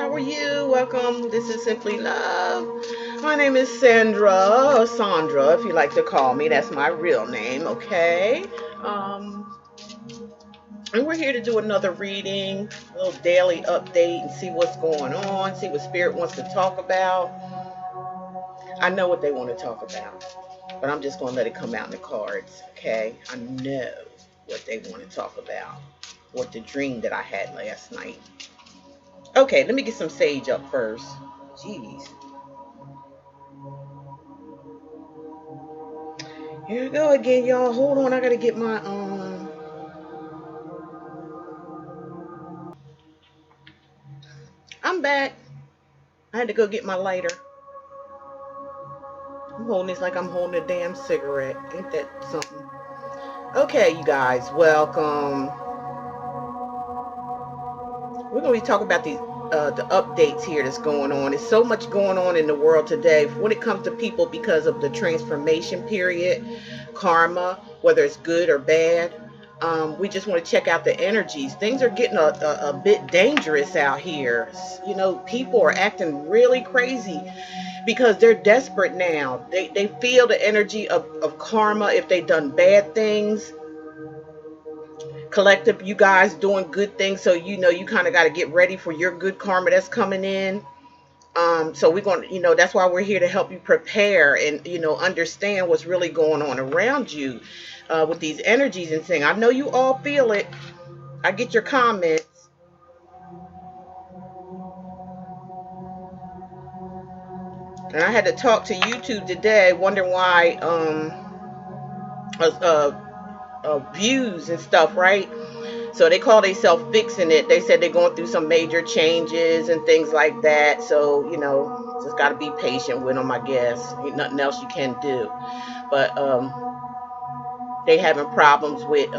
How are you? Welcome. This is Simply Love. My name is Sandra, or Sandra, if you like to call me. That's my real name, okay? Um, and we're here to do another reading, a little daily update, and see what's going on, see what Spirit wants to talk about. I know what they want to talk about, but I'm just going to let it come out in the cards, okay? I know what they want to talk about, what the dream that I had last night. Okay, let me get some sage up first. Jeez. Here we go again, y'all. Hold on, I gotta get my I'm back. I had to go get my lighter. I'm holding this like I'm holding a damn cigarette. Ain't that something? Okay, you guys, welcome. We're gonna be talking about the updates here that's going on. There's so much going on in the world today when it comes to people because of the transformation period, karma, whether it's good or bad. We just want to check out the energies. Things are getting a bit dangerous out here. You know, people are acting really crazy because they're desperate now. They feel the energy of karma if they've done bad things. Collective, you guys doing good things, so you know you kind of got to get ready for your good karma that's coming in. So we're going to, that's why we're here to help you prepare and understand what's really going on around you with these energies and things. I know you all feel it. I get your comments. And I had to talk to YouTube today, wondering why views and stuff, right? So they call themselves fixing it. They said they're going through some major changes and things like that. So, just got to be patient with them, I guess. Ain't nothing else you can do. But they having problems with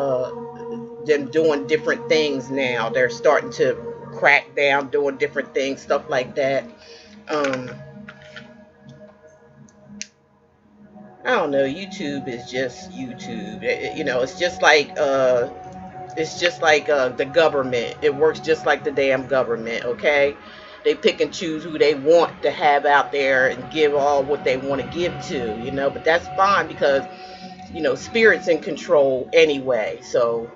them doing different things now. They're starting to crack down, doing different things, stuff like that. I don't know. YouTube is just YouTube. It's just like the government. It works just like the damn government, okay? They pick and choose who they want to have out there and give all what they want to give to. But that's fine because, spirit's in control anyway. So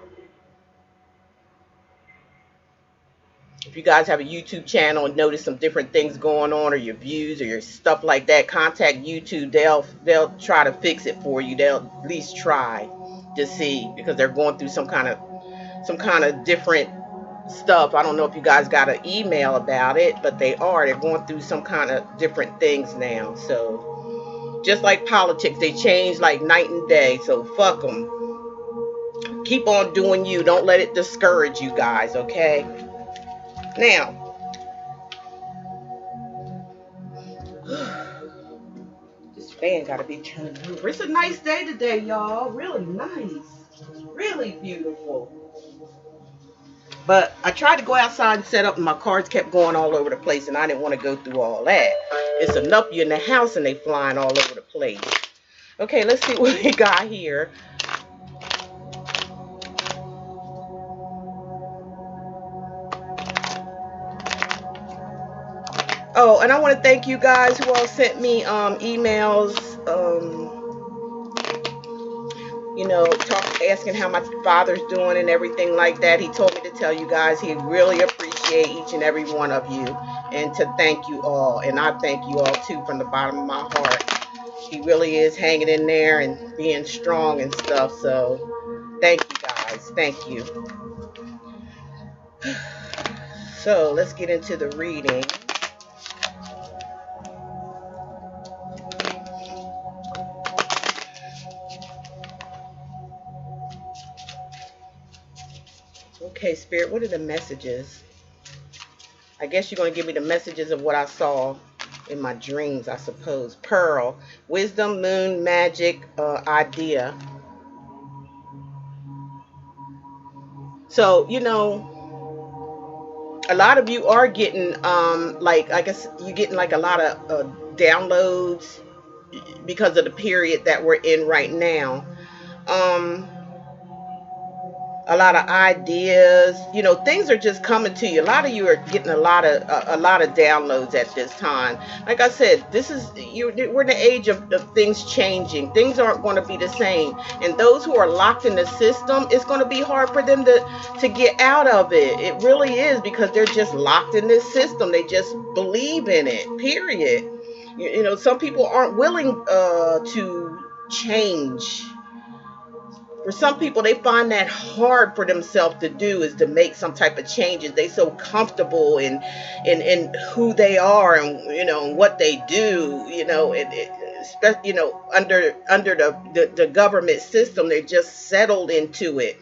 if you guys have a YouTube channel and notice some different things going on or your views or your stuff like that, contact YouTube. They'll try to fix it for you. They'll at least try to see because they're going through some kind of different stuff. I don't know if you guys got an email about it, but they're going through some kind of different things now. So just like politics, they change like night and day. So fuck them. Keep on doing you. Don't let it discourage you guys, okay? Now, this fan gotta be turned over. It's a nice day today, y'all. Really nice. Really beautiful. But I tried to go outside and set up, and my cards kept going all over the place, and I didn't want to go through all that. It's enough you're in the house, and they flying all over the place. Okay, let's see what we got here. Oh, and I want to thank you guys who all sent me emails, asking how my father's doing and everything like that. He told me to tell you guys he really appreciate each and every one of you and to thank you all. And I thank you all too from the bottom of my heart. He really is hanging in there and being strong and stuff. So thank you guys. Thank you. So let's get into the reading. Okay, Spirit, what are the messages? I guess you're going to give me the messages of what I saw in my dreams, I suppose. Pearl, wisdom, moon, magic, idea. So, a lot of you are getting, I guess you're getting like a lot of downloads because of the period that we're in right now. a lot of ideas. You know, things are just coming to you. A lot of you are getting a lot of downloads at this time. Like I said, this is we're in the age of things changing. Things aren't going to be the same, and those who are locked in the system, it's going to be hard for them to get out of it. It really is, because they're just locked in this system. They just believe in it, period. You know, some people aren't willing to change. For some people, they find that hard for themselves to do, is to make some type of changes. They so comfortable in who they are, and you know, and what they do, you know, you know, under the government system. They're just settled into it.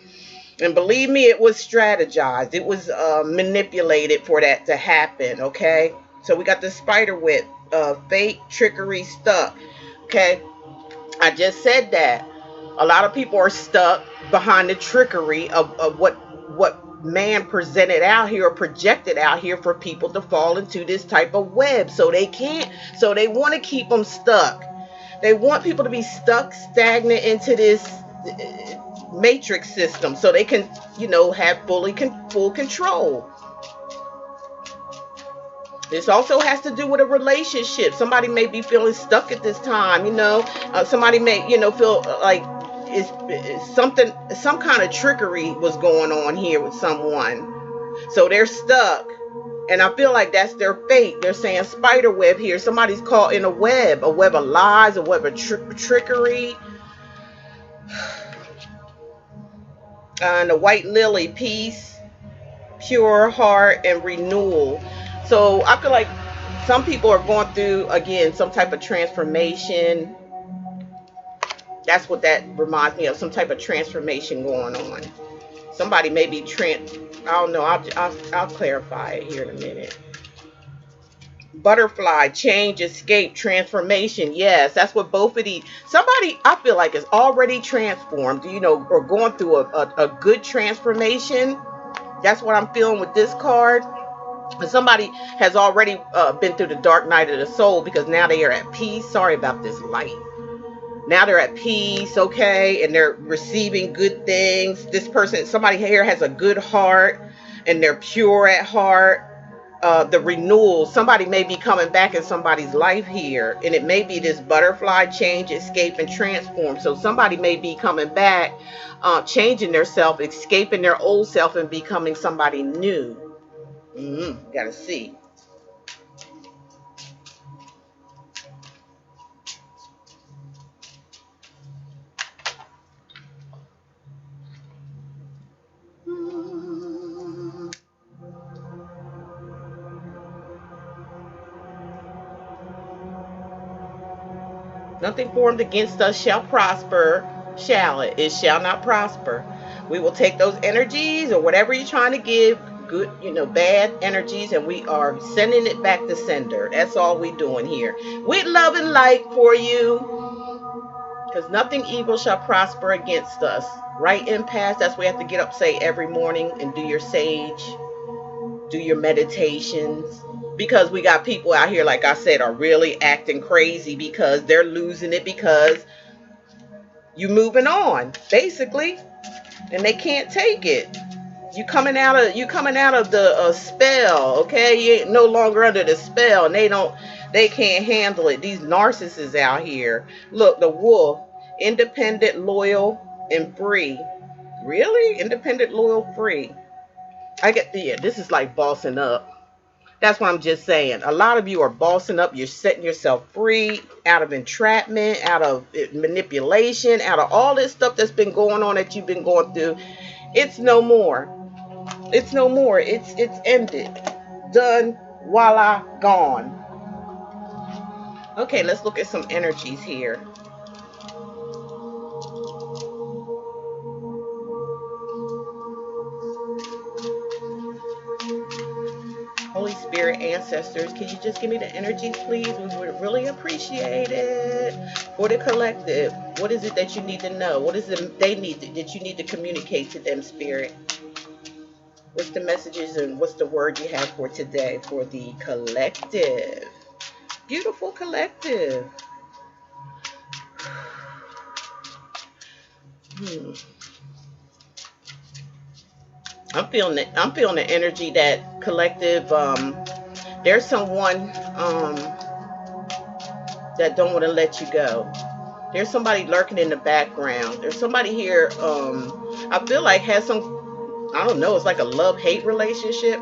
And believe me, it was strategized. It was manipulated for that to happen. Okay, so we got the spider web, fake, trickery, stuck. Okay, I just said that. A lot of people are stuck behind the trickery of what man presented out here or projected out here for people to fall into this type of web. So they can't, so they want to keep them stuck. They want people to be stuck, stagnant into this matrix system, so they can, you know, have full control. This also has to do with a relationship. Somebody may be feeling stuck at this time, you know. Somebody may, you know, feel like it's something, some kind of trickery was going on here with someone. So they're stuck. And I feel like that's their fate. They're saying spider web here. Somebody's caught in a web of lies, a web of trickery. And the white lily, peace, pure heart, and renewal. So I feel like some people are going through, again, some type of transformation. That's what that reminds me of, some type of transformation going on. Somebody may be I don't know, I'll clarify it here in a minute. Butterfly, change, escape, transformation. Yes, that's what both of these. Somebody, I feel like, is already transformed, you know, or going through a good transformation. That's what I'm feeling with this card. And somebody has already been through the dark night of the soul, because now they are at peace. Sorry about this light. Now they're at peace, okay, and they're receiving good things. This person, somebody here has a good heart, and they're pure at heart. The renewal, somebody may be coming back in somebody's life here, and it may be this butterfly, change, escape, and transform. So somebody may be coming back, changing their self, escaping their old self, and becoming somebody new. Gotta see. Nothing formed against us shall prosper, shall it? It shall not prosper. We will take those energies, or whatever you're trying to give, good, you know, bad energies, and we are sending it back to sender. That's all we're doing here. With love and light for you. Because nothing evil shall prosper against us. Right, empaths? That's what you have to get up, say every morning, and do your sage, do your meditations. Because we got people out here, like I said, are really acting crazy because they're losing it, because you moving on, basically, and they can't take it. You coming out of the spell, okay? You ain't no longer under the spell, and they can't handle it. These narcissists out here. Look, the wolf, independent, loyal, and free. Really? Independent, loyal, free. This is like bossing up. That's what I'm just saying. A lot of you are bossing up. You're setting yourself free out of entrapment, out of manipulation, out of all this stuff that's been going on, that you've been going through. It's no more. It's no more. It's ended. Done. Voila. Gone. Okay, let's look at some energies here. Holy Spirit, ancestors, can you just give me the energies, please? We would really appreciate it. For the collective, what is it that you need to know? What is it they need that you need to communicate to them, Spirit? What's the messages and what's the word you have for today for the collective? Beautiful collective. I'm feeling the energy that collective. There's someone that don't want to let you go. There's somebody lurking in the background. There's somebody here. I feel like has some. I don't know. It's like a love-hate relationship.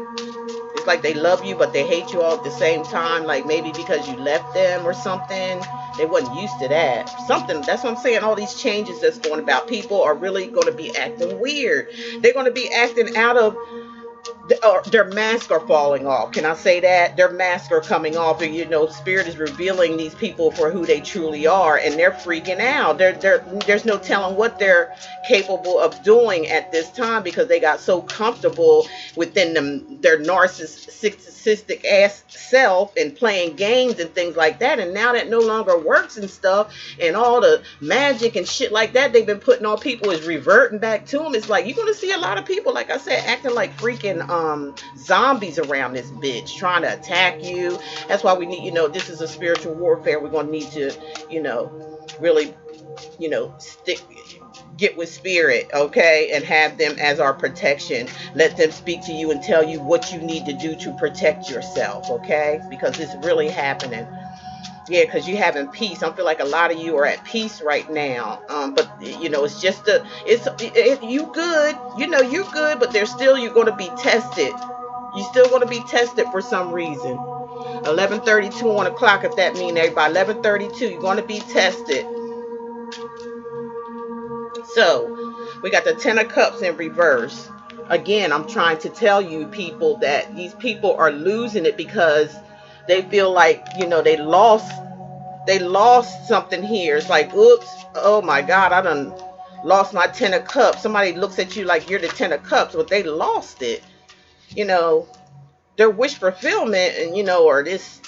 It's like they love you, but they hate you all at the same time. Like maybe because you left them or something. They wasn't used to that. Something. That's what I'm saying. All these changes that's going about. People are really going to be acting weird. They're going to be acting out of their masks are falling off. Can I say that? Their masks are coming off, and Spirit is revealing these people for who they truly are, and they're freaking out. There's no telling what they're capable of doing at this time because they got so comfortable within their narcissistic ass self and playing games and things like that. And now that no longer works and stuff, and all the magic and shit like that they've been putting on people is reverting back to them. It's like you're gonna see a lot of people, like I said, acting like freaking zombies around this bitch, trying to attack you. That's why we need, this is a spiritual warfare. We're gonna need to, really, get with spirit, okay, and have them as our protection. Let them speak to you and tell you what you need to do to protect yourself, okay, because it's really happening. Yeah, because you're having peace. I feel like a lot of you are at peace right now. But it's just you good. You're good, but you're going to be tested. You're still going to be tested for some reason. 11:32 on the clock, if that means everybody. 11:32, you're going to be tested. So we got the Ten of Cups in reverse. Again, I'm trying to tell you people that these people are losing it because they feel like, they lost something here. It's like, oops, oh my God, I done lost my Ten of Cups. Somebody looks at you like you're the Ten of Cups, but they lost it. Their wish fulfillment and, or this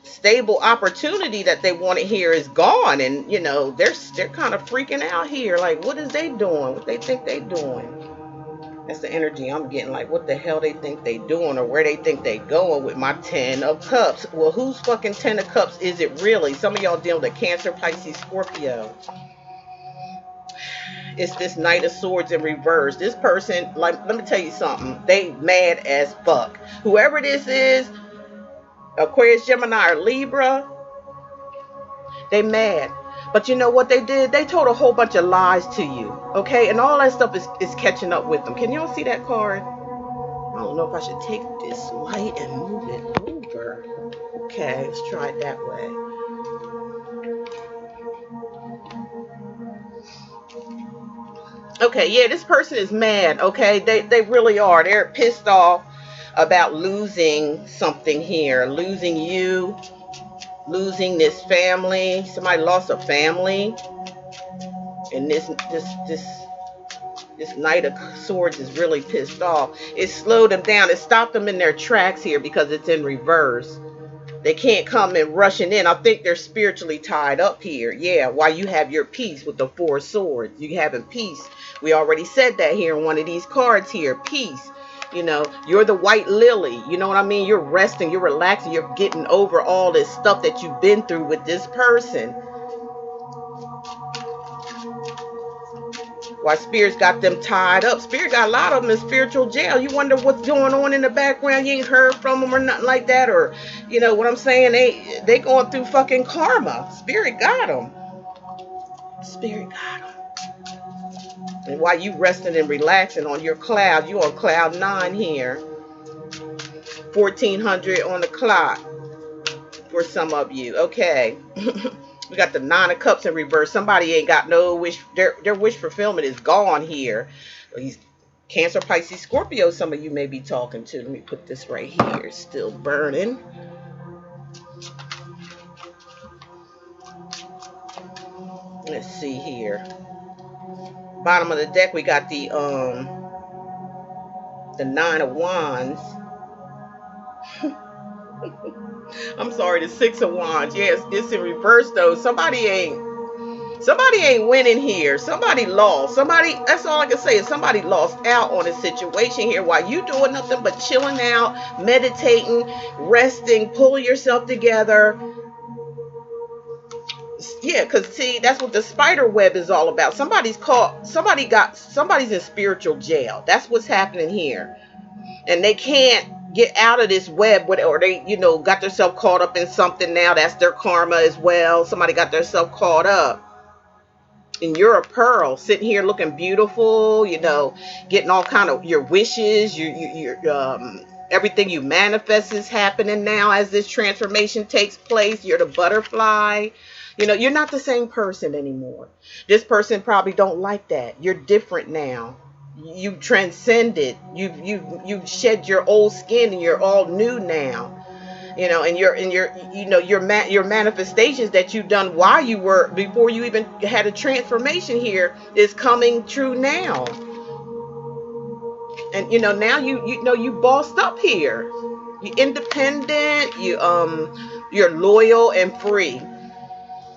stable opportunity that they wanted here is gone. And, they're kind of freaking out here. Like, what is they doing? What they think they doing? That's the energy I'm getting. Like, what the hell they think they doing, or where they think they going with my 10 of Cups. Well, whose fucking 10 of Cups is it really? Some of y'all dealing with Cancer, Pisces, Scorpio. It's this Knight of Swords in reverse. This person, like, let me tell you something. They mad as fuck. Whoever this is, Aquarius, Gemini, or Libra, they mad. But you know what they did? They told a whole bunch of lies to you, okay? And all that stuff is catching up with them. Can y'all see that card? I don't know if I should take this light and move it over. Okay, let's try it that way. Okay, yeah, this person is mad, okay? They really are. They're pissed off about losing something here. Losing you. Losing this family. Somebody lost a family. And this Knight of Swords is really pissed off. It slowed them down. It stopped them in their tracks here because it's in reverse. They can't come and rushing in. I think they're spiritually tied up here. Yeah, while you have your peace with the Four of Swords. You having peace. We already said that here in one of these cards here. Peace. You're the white lily. You know what I mean? You're resting, you're relaxing, you're getting over all this stuff that you've been through with this person. Why Spirit's got them tied up. Spirit got a lot of them in spiritual jail. You wonder what's going on in the background. You ain't heard from them or nothing like that. Or, what I'm saying? They going through fucking karma. Spirit got them. Spirit got them. And while you resting and relaxing on your cloud, you on cloud 9 here. 1400 on the clock for some of you. Okay. We got the 9 of Cups in reverse. Somebody ain't got no wish. Their wish fulfillment is gone here. He's Cancer, Pisces, Scorpio. Some of you may be talking to. Let me put this right here. It's still burning. Let's see here. Bottom of the deck, we got the 9 of Wands. I'm sorry, the 6 of Wands. Yes, it's in reverse though. Somebody ain't winning here. Somebody lost. That's all I can say is somebody lost out on a situation here while you doing nothing but chilling out, meditating, resting, pulling yourself together. Yeah, because see, that's what the spider web is all about. Somebody's in spiritual jail. That's what's happening here. And they can't get out of this web, or they, got themselves caught up in something now. That's their karma as well. Somebody got themselves caught up. And you're a pearl sitting here looking beautiful, getting all kind of your wishes, everything you manifest is happening now as this transformation takes place. You're the butterfly. You're not the same person anymore. This person probably don't like that. You're different now. You transcended. You've shed your old skin and you're all new now. And your manifestations that you've done before you even had a transformation here is coming true now. And now you bossed up here. You're independent. You're loyal and free.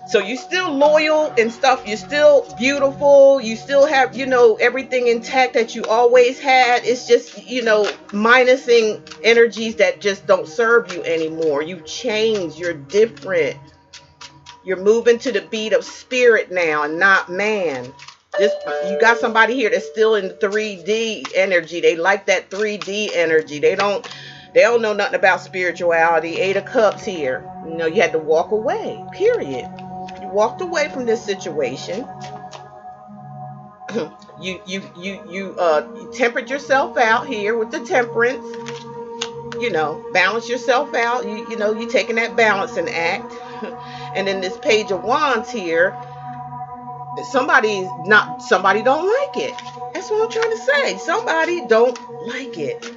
So you're still loyal and stuff. You're still beautiful. You still have, everything intact that you always had. It's just, minusing energies that just don't serve you anymore. You changed. You're different. You're moving to the beat of spirit now and not man. You got somebody here that's still in 3D energy. They like that 3D energy. They don't know nothing about spirituality. 8 of Cups here. You had to walk away. Period. You walked away from this situation. You tempered yourself out here with the temperance. Balance yourself out. You taking that balancing act. And then this Page of Wands here, somebody don't like it. That's what I'm trying to say. Somebody don't like it.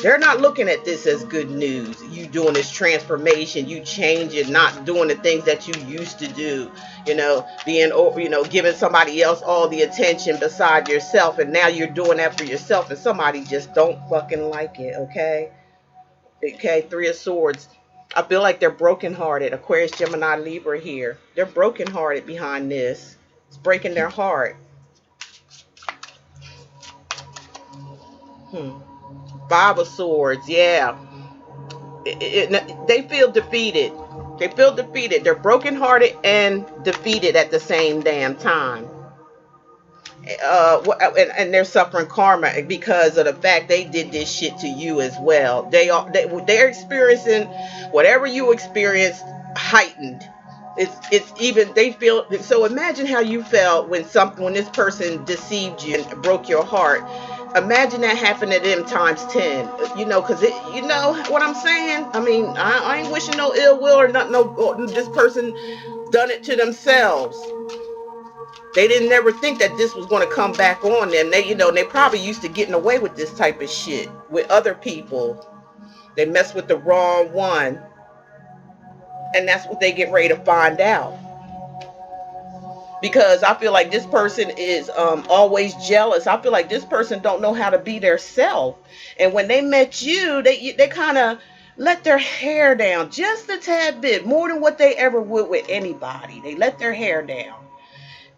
They're not looking at this as good news. You doing this transformation, you changing, not doing the things that you used to do, giving somebody else all the attention beside yourself. And now you're doing that for yourself and somebody just don't fucking like it. Okay. 3 of Swords. I feel like they're brokenhearted. Aquarius, Gemini, Libra here. They're brokenhearted behind this. It's breaking their heart. 5 of Swords, yeah. They feel defeated. They're brokenhearted and defeated at the same damn time. And they're suffering karma because of the fact they did this shit to you as well. They're experiencing whatever you experienced heightened. It's even, they feel. So imagine how you felt when this person deceived you and broke your heart. Imagine that happened to them times 10. Because you know what I'm saying. I mean, I ain't wishing no ill will or nothing. No, this person done it to themselves. They didn't never think that this was going to come back on them. They probably used to getting away with this type of shit with other people. They mess with the wrong one. And that's what they get ready to find out. Because I feel like this person is always jealous. I feel like this person don't know how to be their self. And when they met you, they kind of let their hair down just a tad bit, more than what they ever would with anybody. They let their hair down.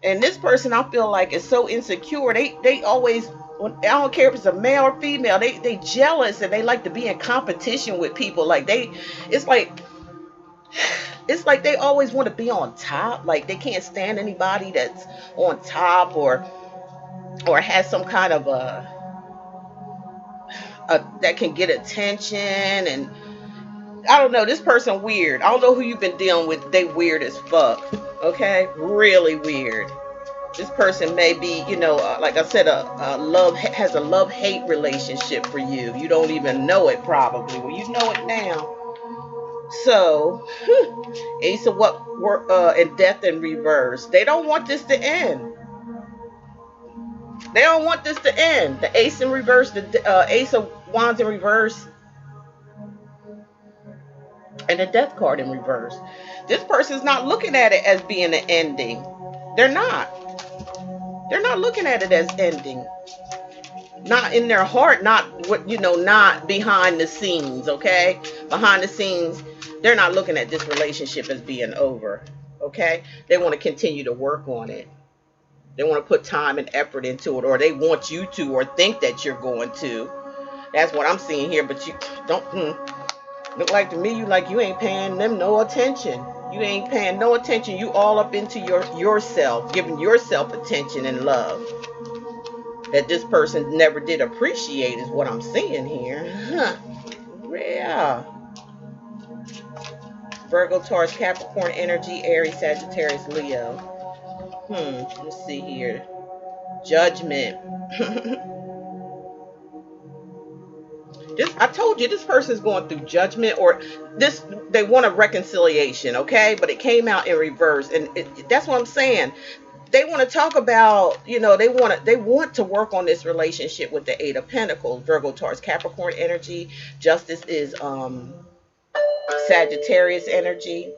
And this person, I feel like, is so insecure. They always, I don't care if it's a male or female, they jealous and they like to be in competition with people. It's like they always want to be on top. Like they can't stand anybody that's on top or has some kind of that can get attention. And I don't know, this person weird. I don't know who you've been dealing with. They weird as fuck. Okay, really weird. This person may be, like I said, has a love-hate relationship for you. You don't even know it probably. Well, you know it now. So, Ace of and Death in reverse. They don't want this to end. They don't want this to end. The Ace in reverse, the Ace of Wands in reverse, and the Death card in reverse. This person's not looking at it as being an ending. They're not. They're not looking at it as ending. Not in their heart, not behind the scenes, okay? Behind the scenes, they're not looking at this relationship as being over, okay? They want to continue to work on it. They want to put time and effort into it, or they want you to, or think that you're going to. That's what I'm seeing here, but you don't. Look like to me, you ain't paying them no attention. You ain't paying no attention. You all up into yourself, giving yourself attention and love that this person never did appreciate is what I'm seeing here. Huh. Yeah. Virgo, Taurus, Capricorn energy, Aries, Sagittarius, Leo. Let's see here. Judgment. I told you this person's going through judgment, or this they want a reconciliation, okay? But it came out in reverse, and that's what I'm saying. They want to talk about, they want to work on this relationship with the Eight of Pentacles, Virgo, Taurus, Capricorn energy. Justice is Sagittarius energy.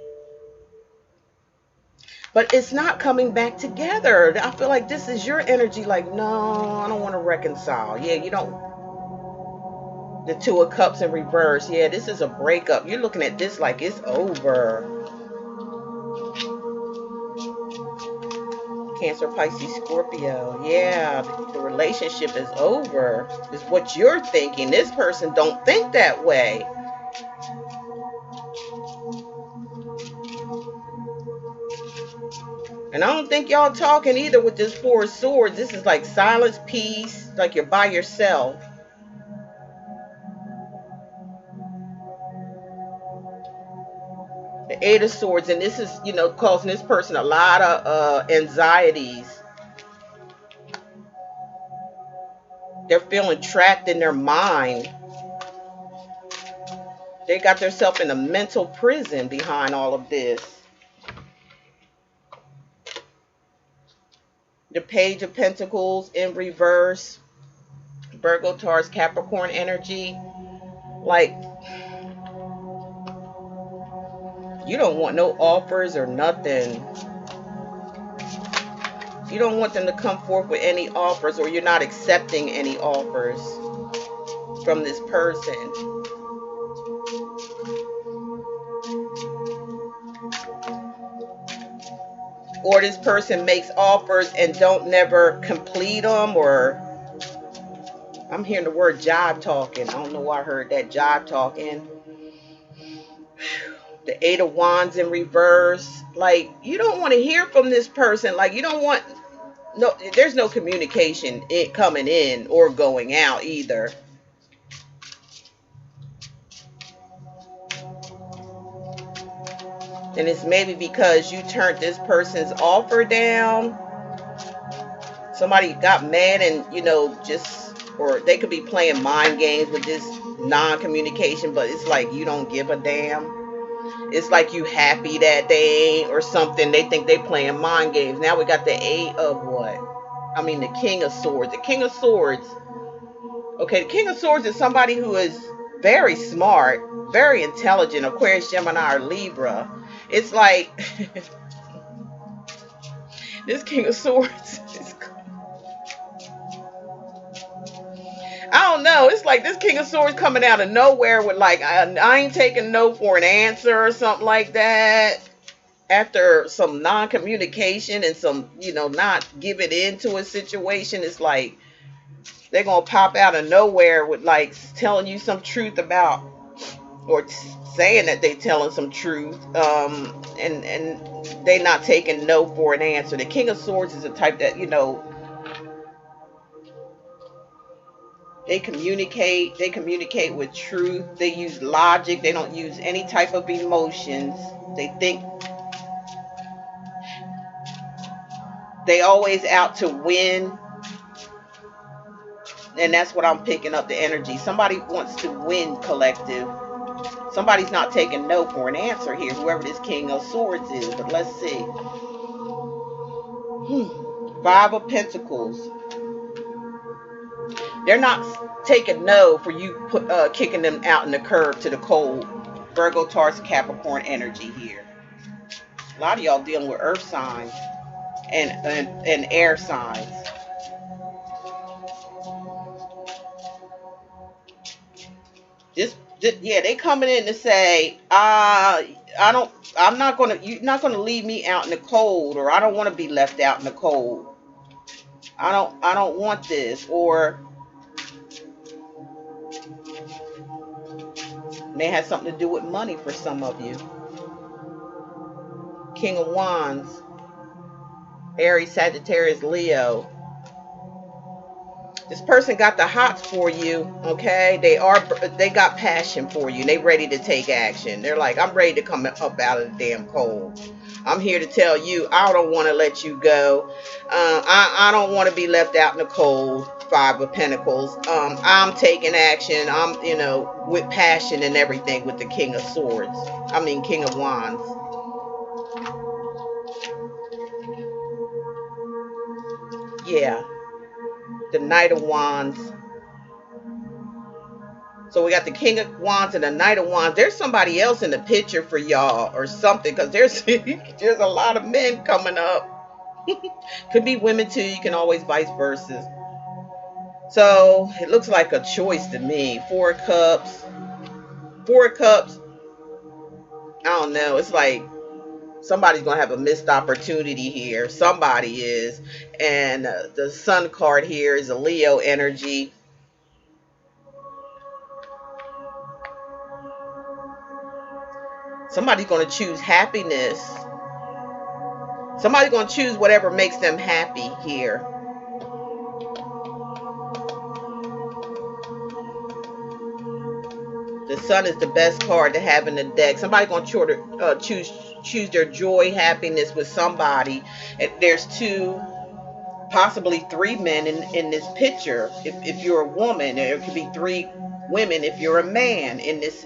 But it's not coming back together. I feel like this is your energy. Like, no, I don't want to reconcile. Yeah, you don't. The Two of Cups in reverse. Yeah, this is a breakup. You're looking at this like it's over. Cancer, Pisces, Scorpio. Yeah, the relationship is over. Is what you're thinking. This person don't think that way. And I don't think y'all talking either with this Four of Swords. This is like silence, peace, like you're by yourself. The Eight of Swords, and this is, causing this person a lot of anxieties. They're feeling trapped in their mind. They got themselves in a mental prison behind all of this. The Page of Pentacles in reverse. Virgo, Taurus, Capricorn energy. Like, you don't want no offers or nothing. You don't want them to come forth with any offers, or you're not accepting any offers from this person. Or this person makes offers and don't never complete them, or I'm hearing the word jive talking. I don't know why I heard that, jive talking. The Eight of Wands in reverse. Like, you don't want to hear from this person. Like, you don't want, no, there's no communication coming in or going out either. And it's maybe because you turned this person's offer down. Somebody got mad and, or they could be playing mind games with this non-communication, but it's like you don't give a damn. It's like you happy that they ain't or something. They think they playing mind games. Now we got the Eight of what? I mean, the King of Swords. The King of Swords. Okay, the King of Swords is somebody who is very smart, very intelligent, Aquarius, Gemini, or Libra. It's like this King of Swords is, I don't know. It's like this King of Swords coming out of nowhere with like, I ain't taking no for an answer or something like that. After some non-communication and some, not giving into a situation, it's like they're going to pop out of nowhere with like telling you some truth about, or saying that they telling some truth, and they not taking no for an answer. The King of Swords is a type that, they communicate with truth. They use logic. They don't use any type of emotions. They think they always out to win. And that's what I'm picking up, the energy. Somebody wants to win, collective. Somebody's not taking no for an answer here, whoever this King of Swords is. But let's see. Five of Pentacles. They're not taking no for you kicking them out in the curb to the cold. Virgo, Taurus, Capricorn energy here. A lot of y'all dealing with earth signs and air signs. Yeah, they coming in to say, you're not gonna leave me out in the cold, or I don't want to be left out in the cold. I don't want this, or May have something to do with money for some of you. King of Wands, Aries, Sagittarius, Leo. This person got the hots for you, okay? They got passion for you. They ready to take action. They're like, I'm ready to come up out of the damn cold. I'm here to tell you, I don't want to let you go. I don't want to be left out in the cold. Five of Pentacles. I'm taking action. I'm, with passion and everything with the King of Swords. King of Wands. Yeah. The Knight of Wands. So we got the King of Wands and the Knight of Wands. There's somebody else in the picture for y'all or something, because there's a lot of men coming up. Could be women too. You can always vice versa. So it looks like a choice to me. Four of Cups. Four of Cups. I don't know. It's like somebody's going to have a missed opportunity here. Somebody is. And the Sun card here is a Leo energy. Somebody's going to choose happiness. Somebody's going to choose whatever makes them happy here. The Sun is the best card to have in the deck. Somebody's going to choose their joy, happiness with somebody. And there's two, possibly three men in this picture. If you're a woman, there could be three women if you're a man in this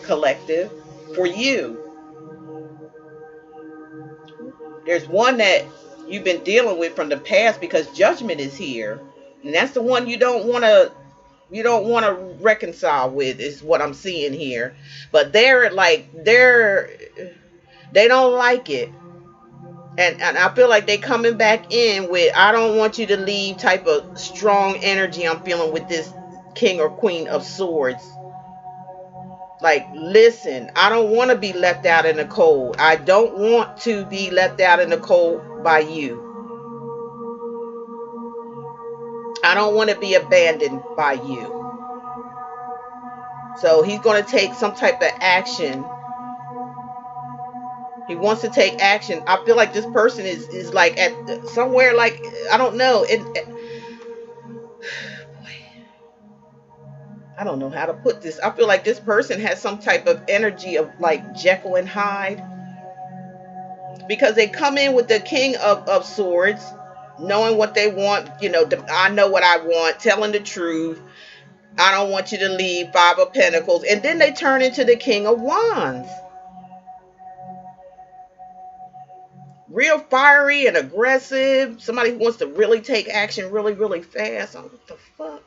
collective. For you, there's one that you've been dealing with from the past, because Judgment is here, and that's the one you don't want to reconcile with, is what I'm seeing here. But they don't like it, and I feel like they coming back in with, I don't want you to leave type of strong energy I'm feeling with this King or Queen of Swords. Like, listen, I don't want to be left out in the cold. I don't want to be left out in the cold by you. I don't want to be abandoned by you. So he's going to take some type of action. He wants to take action. I feel like this person is like at somewhere, like, I don't know. I don't know how to put this. I feel like this person has some type of energy of like Jekyll and Hyde, because they come in with the King of Swords, knowing what they want. I know what I want, telling the truth. I don't want you to leave. Five of Pentacles. And then they turn into the King of Wands. Real fiery and aggressive. Somebody who wants to really take action really, really fast. Oh, what the fuck?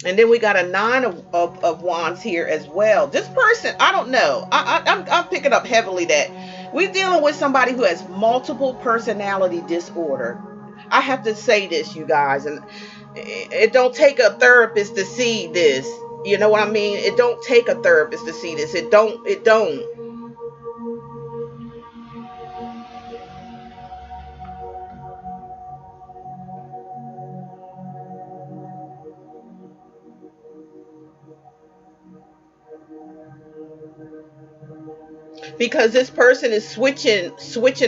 And then we got a Nine of Wands here as well. This person, I don't know. I'm picking up heavily that we're dealing with somebody who has multiple personality disorder. I have to say this, you guys, and it don't take a therapist to see this. You know what I mean? It don't take a therapist to see this. It don't. Because this person is switching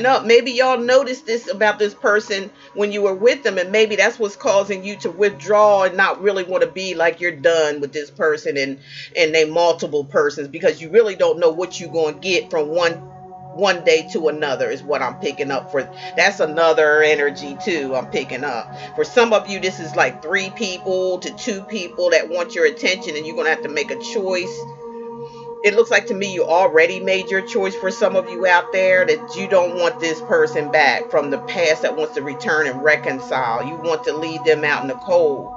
up. Maybe y'all noticed this about this person when you were with them, and maybe that's what's causing you to withdraw and not really want to be like you're done with this person and they multiple persons, because you really don't know what you're going to get from one day to another, is what I'm picking up. For that's another energy too I'm picking up. For some of you, this is like 3 people to 2 people that want your attention, and you're going to have to make a choice. It looks like to me you already made your choice. For some of you out there, that you don't want this person back from the past that wants to return and reconcile. You want to leave them out in the cold.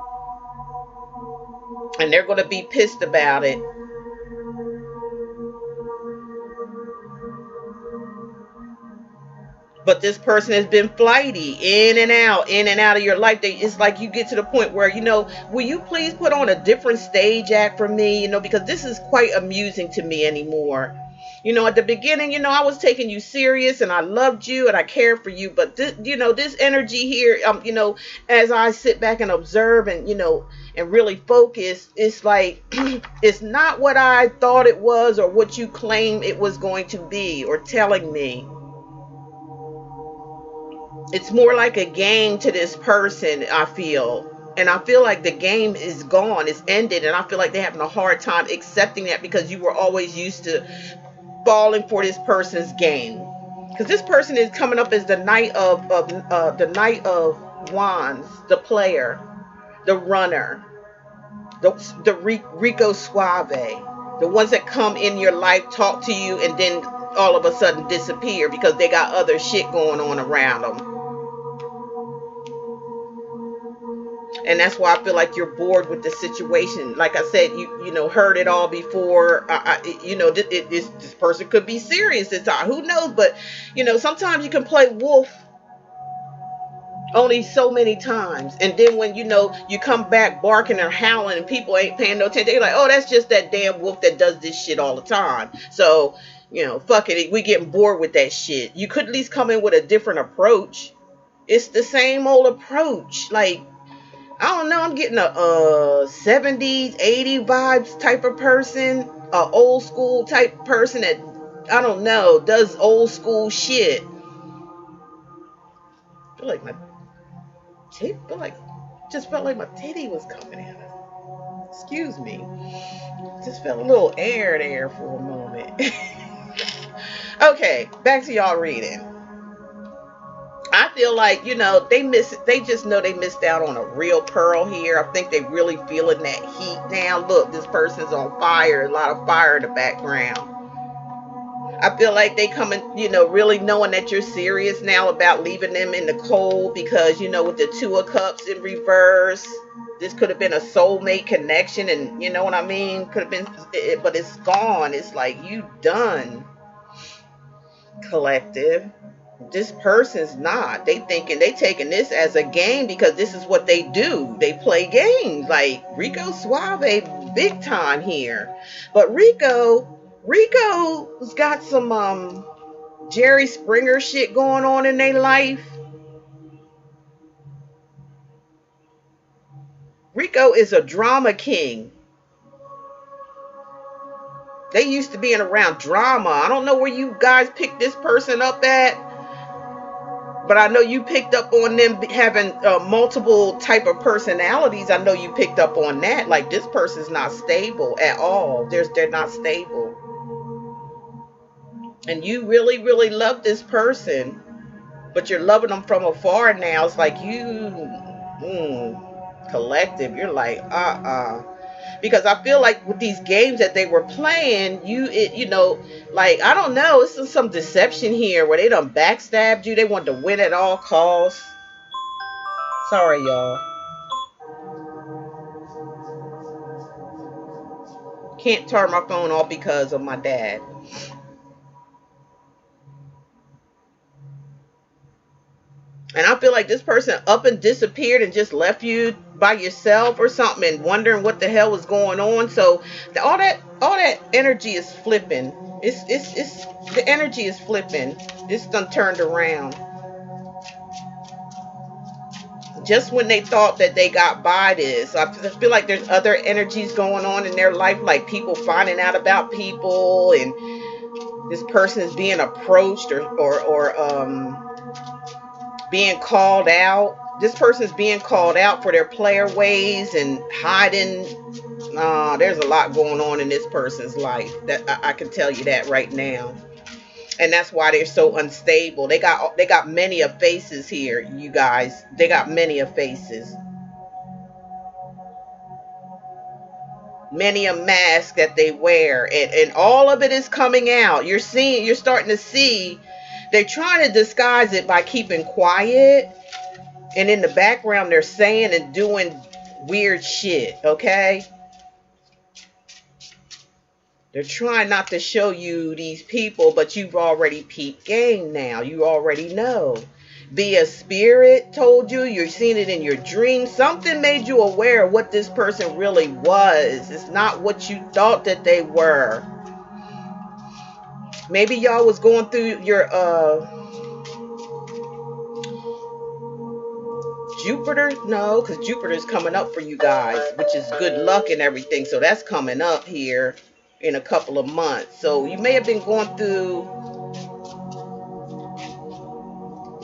And they're going to be pissed about it. But this person has been flighty, in and out of your life. It's like you get to the point where, will you please put on a different stage act for me? Because this is quite amusing to me anymore. You know, at the beginning, you know, I was taking you serious and I loved you and I cared for you. But, you know, this energy here, you know, as I sit back and observe and, you know, and really focus, it's like, it's not what I thought it was or what you claim it was going to be or telling me. It's more like a game to this person, I feel. And I feel like the game is gone, it's ended, and I feel like they're having a hard time accepting that because you were always used to falling for this person's game. Because this person is coming up as the Knight of Wands, the player, the runner, the Rico Suave, the ones that come in your life, talk to you, and then all of a sudden disappear because they got other shit going on around them. And that's why I feel like you're bored with the situation. Like I said, you know, heard it all before. You know, this person could be serious this time. Who knows? But, you know, sometimes you can play wolf only so many times. And then when, you know, you come back barking or howling and people ain't paying no attention, they're like, oh, that's just that damn wolf that does this shit all the time. So, you know, fuck it. We getting bored with that shit. You could at least come in with a different approach. It's the same old approach. Like, I don't know, I'm getting a 70s, 80s vibes type of person, a old school type person that, I don't know, does old school shit. I feel like just felt like my titty was coming out. Excuse me. Just felt a little air there for a moment. Okay, back to y'all reading. I feel like, you know, they just know they missed out on a real pearl here. I think they really feeling that heat now. Look, this person's on fire, a lot of fire in the background. I feel like they coming, you know, really knowing that you're serious now about leaving them in the cold because, you know, with the Two of Cups in reverse, this could have been a soulmate connection, and you know what I mean? Could have been, but it's gone. It's like, you done, collective. This person's not. They taking this as a game because this is what they do. They play games. Like Rico Suave, big time here. But Rico's got some Jerry Springer shit going on in their life. Rico is a drama king. They used to being around drama. I don't know where you guys picked this person up at, but I know you picked up on them having multiple type of personalities. I know you picked up on that. Like, this person's not stable at all. They're not stable. And you really, really love this person, but you're loving them from afar now. It's like collective. You're like, because I feel like with these games that they were playing, you know, like, I don't know, it's some deception here where they done backstabbed you. They wanted to win at all costs. Sorry, y'all. Can't turn my phone off because of my dad. And I feel like this person up and disappeared and just left you by yourself or something and wondering what the hell was going on. So all that energy is flipping. It's the energy is flipping. It's done turned around. Just when they thought that they got by this, I feel like there's other energies going on in their life, like people finding out about people, and this person is being approached or being called out. This person's being called out for their player ways and hiding. There's a lot going on in this person's life. That I can tell you that right now. And that's why they're so unstable. They got many of faces here, you guys. They got many of faces. Many a mask that they wear. And all of it is coming out. You're starting to see. They're trying to disguise it by keeping quiet. And in the background, they're saying and doing weird shit, okay? They're trying not to show you these people, but you've already peeped game now. You already know. Be a spirit told you. You're seeing it in your dreams. Something made you aware of what this person really was. It's not what you thought that they were. Maybe y'all was going through your Jupiter. No, because Jupiter is coming up for you guys, which is good luck and everything. So that's coming up here in a couple of months. So you may have been going through,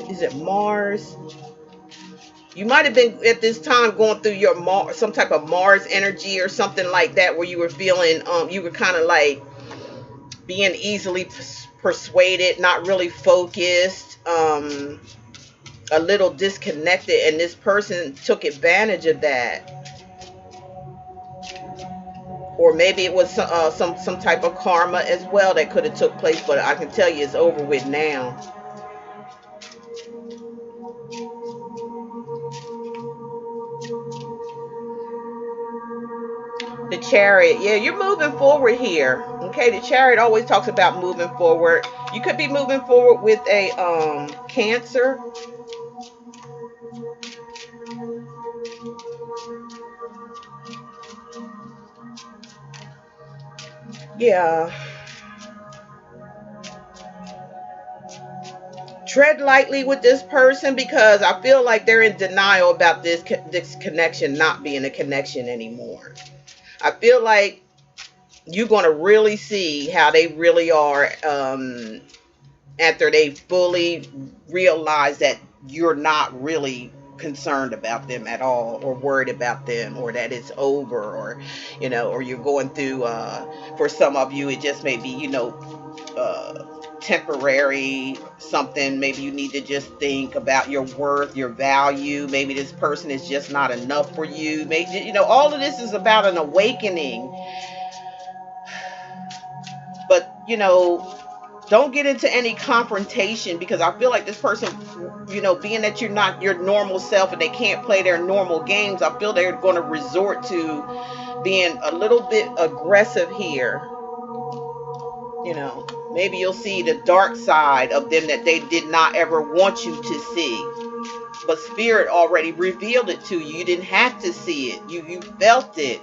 is it Mars? You might have been at this time going through your Mars, some type of Mars energy or something like that, where you were feeling, you were kind of like being easily persuaded, not really focused, a little disconnected, and this person took advantage of that. Or maybe it was some type of karma as well that could have took place, but I can tell you it's over with now. The Chariot, yeah, you're moving forward here. Okay, the Chariot always talks about moving forward. You could be moving forward with a Cancer. Yeah. Tread lightly with this person, because I feel like they're in denial about this connection not being a connection anymore. I feel like you're going to really see how they really are after they fully realize that you're not really concerned about them at all, or worried about them, or that it's over, or or you're going through, for some of you it just may be, temporary something. Maybe you need to just think about your worth, your value. Maybe this person is just not enough for you. Maybe, all of this is about an awakening. But, don't get into any confrontation, because I feel like this person, being that you're not your normal self and they can't play their normal games, I feel they're going to resort to being a little bit aggressive here. Maybe you'll see the dark side of them that they did not ever want you to see. But Spirit already revealed it to you. You didn't have to see it. You felt it.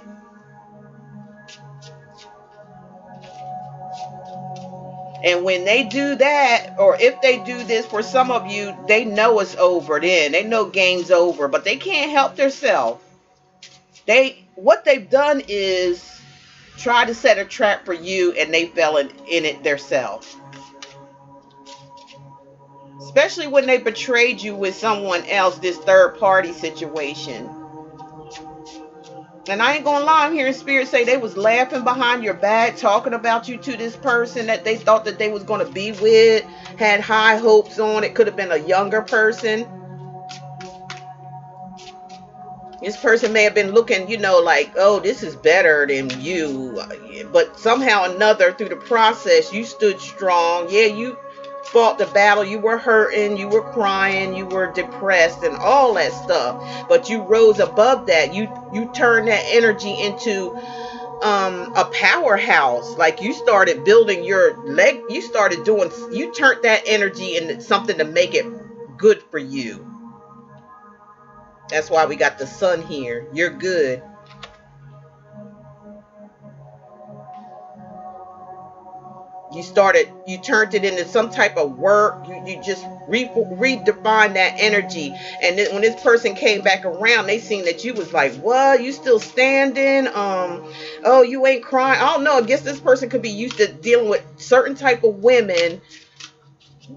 And when they do that, or if they do this, for some of you, they know it's over then. They know game's over, but they can't help themselves. What they've done is try to set a trap for you, and they fell in it themselves. Especially when they betrayed you with someone else, this third party situation. And I ain't gonna lie, I'm hearing Spirit say they was laughing behind your back, talking about you to this person that they thought that they was gonna be with, had high hopes on. It could have been a younger person. This person may have been looking, like, oh, this is better than you. But somehow or another, through the process, you stood strong. Yeah, you fought the battle. You were hurting, you were crying, you were depressed and all that stuff, but you rose above that. You turned that energy into a powerhouse. Like, you started building your leg. You turned that energy into something to make it good for you. That's why we got the sun here. You're good. You turned it into some type of work. You just redefined that energy. And then when this person came back around, they seen that you was like, what? You still standing? Oh, you ain't crying? I don't know. I guess this person could be used to dealing with certain type of women.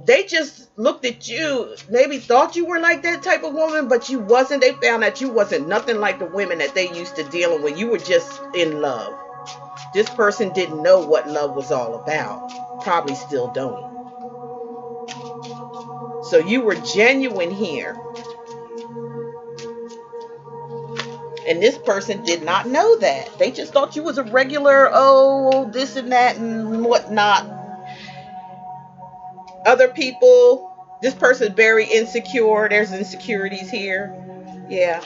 They just looked at you, maybe thought you were like that type of woman, but you wasn't. They found that you wasn't nothing like the women that they used to dealing with. You were just in love. This person didn't know what love was all about. Probably still don't. So you were genuine here. And this person did not know that. They just thought you was a regular, this and that and whatnot. Other people, this person's very insecure. There's insecurities here. Yeah.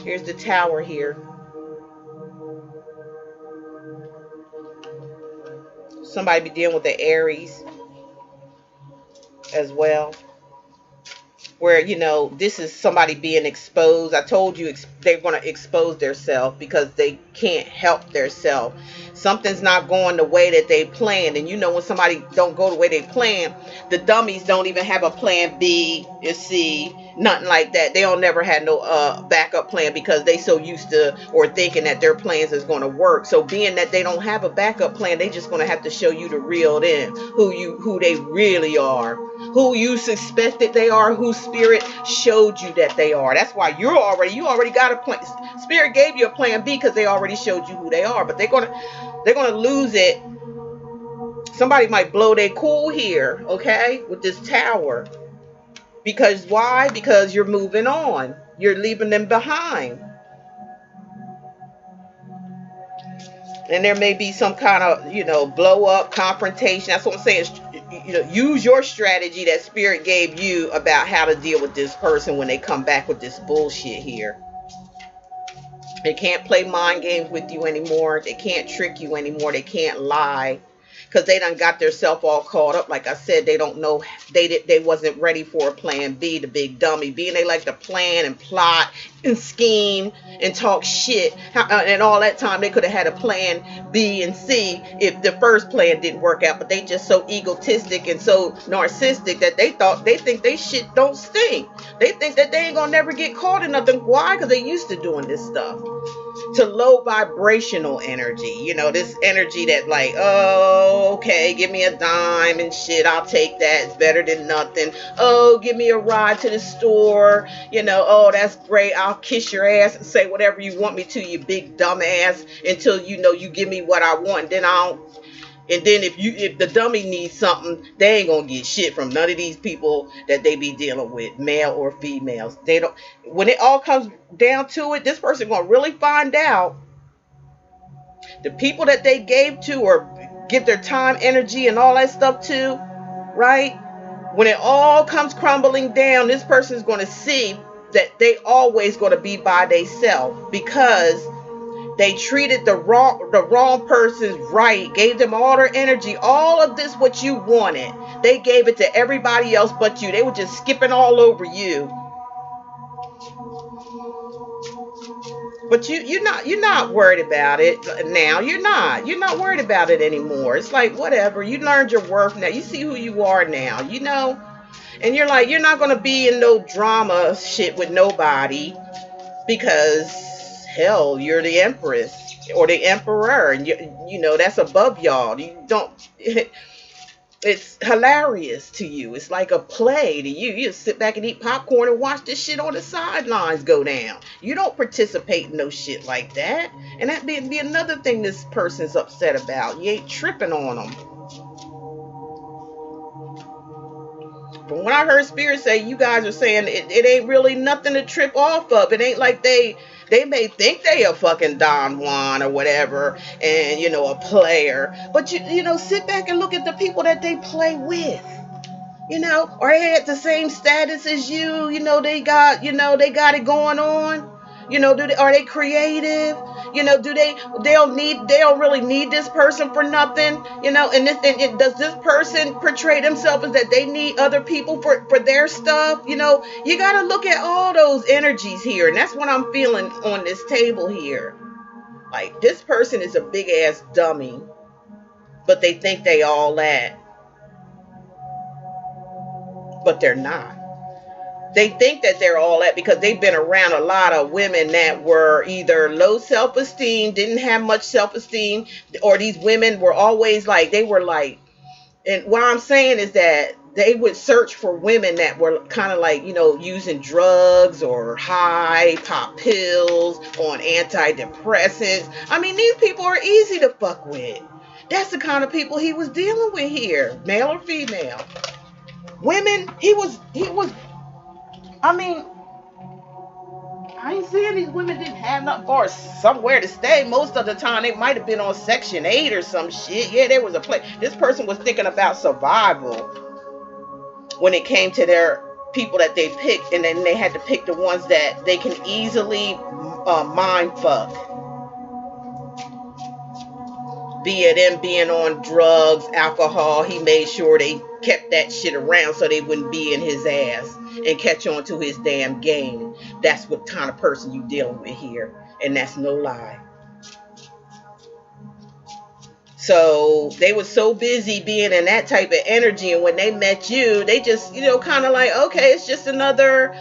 Here's the Tower here. Somebody be dealing with the Aries as well. where, this is somebody being exposed. I told you they're going to expose themselves because they can't help themselves. Something's not going the way that they planned. And when somebody don't go the way they plan, the dummies don't even have a plan B or C, nothing like that. They don't never had no backup plan because they so used to or thinking that their plans is going to work. So being that they don't have a backup plan, they just going to have to show you the real them, who they really are, who you suspected they are, who spirit showed you that they are. That's why you already got a plan. Spirit gave you a plan B because they already showed you who they are. But they're gonna lose it. Somebody might blow their cool here, okay, with this tower. Because why? Because you're moving on. You're leaving them behind. And there may be some kind of, blow up, confrontation. That's what I'm saying. Use your strategy that Spirit gave you about how to deal with this person when they come back with this bullshit here. They can't play mind games with you anymore. They can't trick you anymore. They can't lie. Because they done got themselves all caught up. Like I said, they don't know. They wasn't ready for a plan B, the big dummy. Being they like to plan and plot and scheme and talk shit. And all that time they could have had a plan B and C if the first plan didn't work out. But they just so egotistic and so narcissistic that they think they shit don't stink. They think that they ain't gonna never get caught in nothing. Why? Because they used to doing this stuff. To low vibrational energy, this energy that like, oh, okay, give me a dime and shit, I'll take that, it's better than nothing. Oh, give me a ride to the store, oh, that's great, I'll kiss your ass and say whatever you want me to, you big dumb ass, until you give me what I want. And then if the dummy needs something, they ain't gonna get shit from none of these people that they be dealing with, male or females. They don't. When it all comes down to it, this person gonna really find out the people that they gave to or give their time, energy, and all that stuff to, right? When it all comes crumbling down, this person is gonna see that they always gonna be by themselves because they treated the wrong person's right, gave them all their energy, all of this what you wanted. They gave it to everybody else but you. They were just skipping all over you. But you're not worried about it now. You're not worried about it anymore. It's like whatever. You learned your worth now. You see who you are now, and you're like, you're not gonna be in no drama shit with nobody because hell, you're the empress or the emperor, and that's above y'all. You don't. It's hilarious to you. It's like a play to you. You just sit back and eat popcorn and watch this shit on the sidelines go down. You don't participate in no shit like that. And that be another thing this person's upset about. You ain't tripping on them. But when I heard Spirit say, you guys are saying it ain't really nothing to trip off of. It ain't like they may think they a fucking Don Juan or whatever and, a player. But, sit back and look at the people that they play with. Or they had the same status as you. They got it going on. Are they creative? They don't really need this person for nothing. And does this person portray themselves as that they need other people for their stuff? You got to look at all those energies here. And that's what I'm feeling on this table here. Like, this person is a big ass dummy, but they think they all that. But they're not. They think that they're all that because they've been around a lot of women that were either low self-esteem, didn't have much self-esteem, or these women were always and what I'm saying is that they would search for women that were kind of like, using drugs or high, pop pills, on antidepressants. I mean, these people are easy to fuck with. That's the kind of people he was dealing with here, male or female. Women, he was I mean, I ain't saying these women didn't have nothing or somewhere to stay. Most of the time, they might have been on Section 8 or some shit. Yeah, there was a place. This person was thinking about survival when it came to their people that they picked. And then they had to pick the ones that they can easily mind fuck. Be it them being on drugs, alcohol. He made sure they kept that shit around so they wouldn't be in his ass and catch on to his damn game. That's what kind of person you dealing with here. And that's no lie. So they were so busy being in that type of energy, and when they met you, they just, kind of like, okay, it's just another,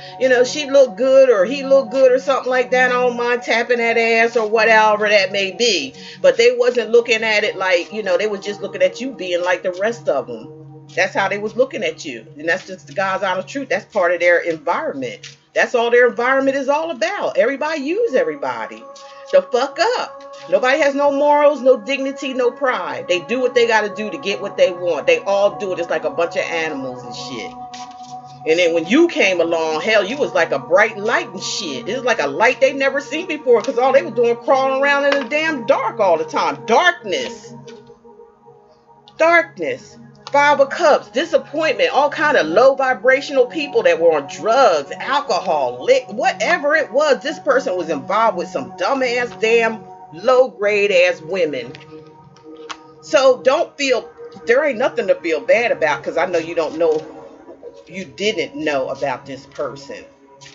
she looked good or he looked good or something like that. I don't mind tapping that ass or whatever that may be. But they wasn't looking at it like, they was just looking at you being like the rest of them. That's how they was looking at you. And that's just the God's honest truth. That's part of their environment. That's all their environment is all about. Everybody use everybody. The fuck up. Nobody has no morals, no dignity, no pride. They do what they got to do to get what they want. They all do it. It's like a bunch of animals and shit. And then when you came along, hell, you was like a bright light and shit. It was like a light they never seen before, because all they were doing crawling around in the damn dark all the time. Darkness. Darkness. Five of Cups, disappointment, all kind of low vibrational people that were on drugs, alcohol, whatever it was. This person was involved with some dumbass, damn low grade ass women. So don't feel, there ain't nothing to feel bad about, because I know you didn't know about this person.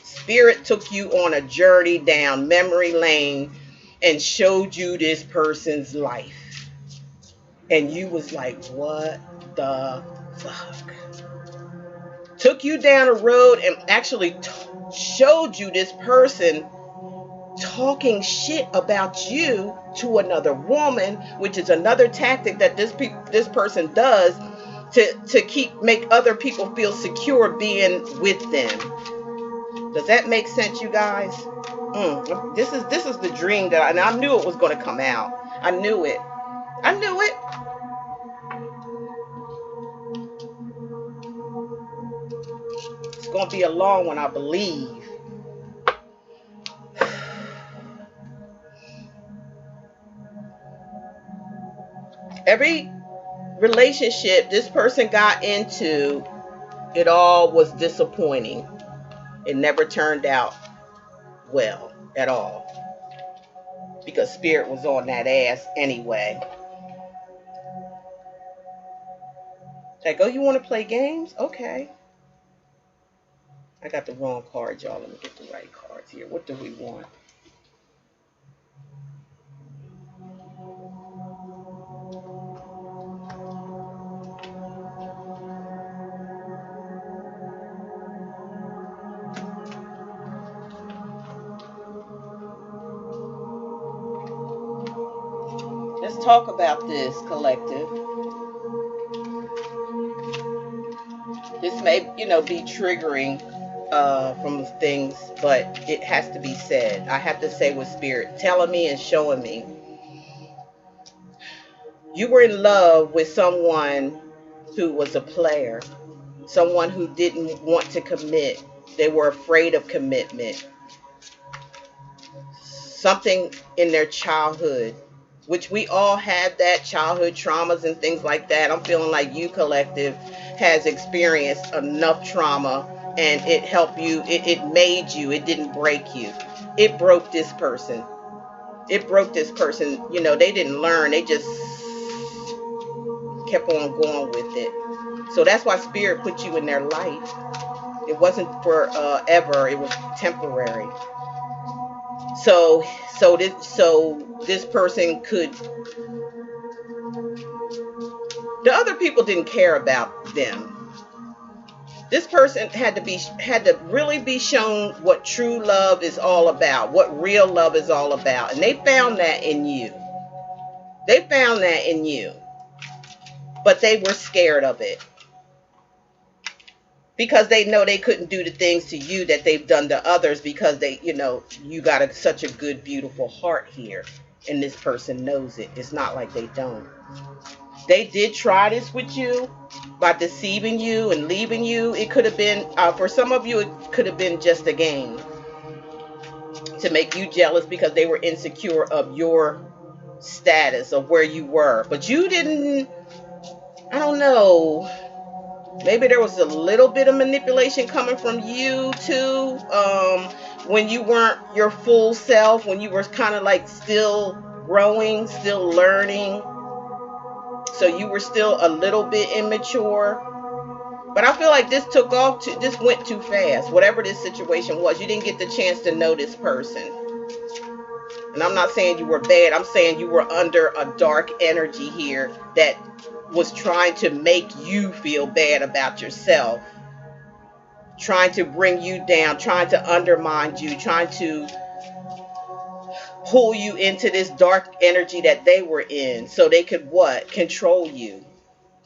Spirit took you on a journey down memory lane and showed you this person's life. And you was like, what the fuck? Took you down a road and actually showed you this person talking shit about you to another woman, which is another tactic that this person does to make other people feel secure being with them. Does that make sense, you guys? This is the dream and I knew it was going to come out. I knew it. It's going to be a long one, I believe. Every relationship this person got into, it all was disappointing. It never turned out well at all, because Spirit was on that ass anyway. Like, oh, you want to play games? Okay. I got the wrong card, y'all. Let me get the right cards here. What do we want? Let's talk about this, collective. This may, be triggering from things, but it has to be said. I have to say what Spirit telling me and showing me. You were in love with someone who was a player, someone who didn't want to commit. They were afraid of commitment. Something in their childhood, which we all had that, childhood traumas and things like that. I'm feeling like you, collective, has experienced enough trauma, and it helped you. It made you. It didn't break you. It broke this person. It broke this person. They didn't learn. They just kept on going with it. So that's why Spirit put you in their life. It wasn't for ever. It was temporary. So this person could. The other people didn't care about them. This person had to really be shown what true love is all about, what real love is all about, and they found that in you. But they were scared of it, because they know they couldn't do the things to you that they've done to others, because you got such a good, beautiful heart here, and this person knows it. It's not like they don't. They did try this with you by deceiving you and leaving you. It could have been, for some of you, it could have been just a game to make you jealous, because they were insecure of your status, of where you were. But you didn't, I don't know. Maybe there was a little bit of manipulation coming from you too, when you weren't your full self, when you were kind of like still growing, still learning. So you were still a little bit immature. But I feel like this went too fast. Whatever this situation was, you didn't get the chance to know this person. And I'm not saying you were bad. I'm saying you were under a dark energy here that was trying to make you feel bad about yourself, trying to bring you down, trying to undermine you, trying to pull you into this dark energy that they were in so they could what? Control you.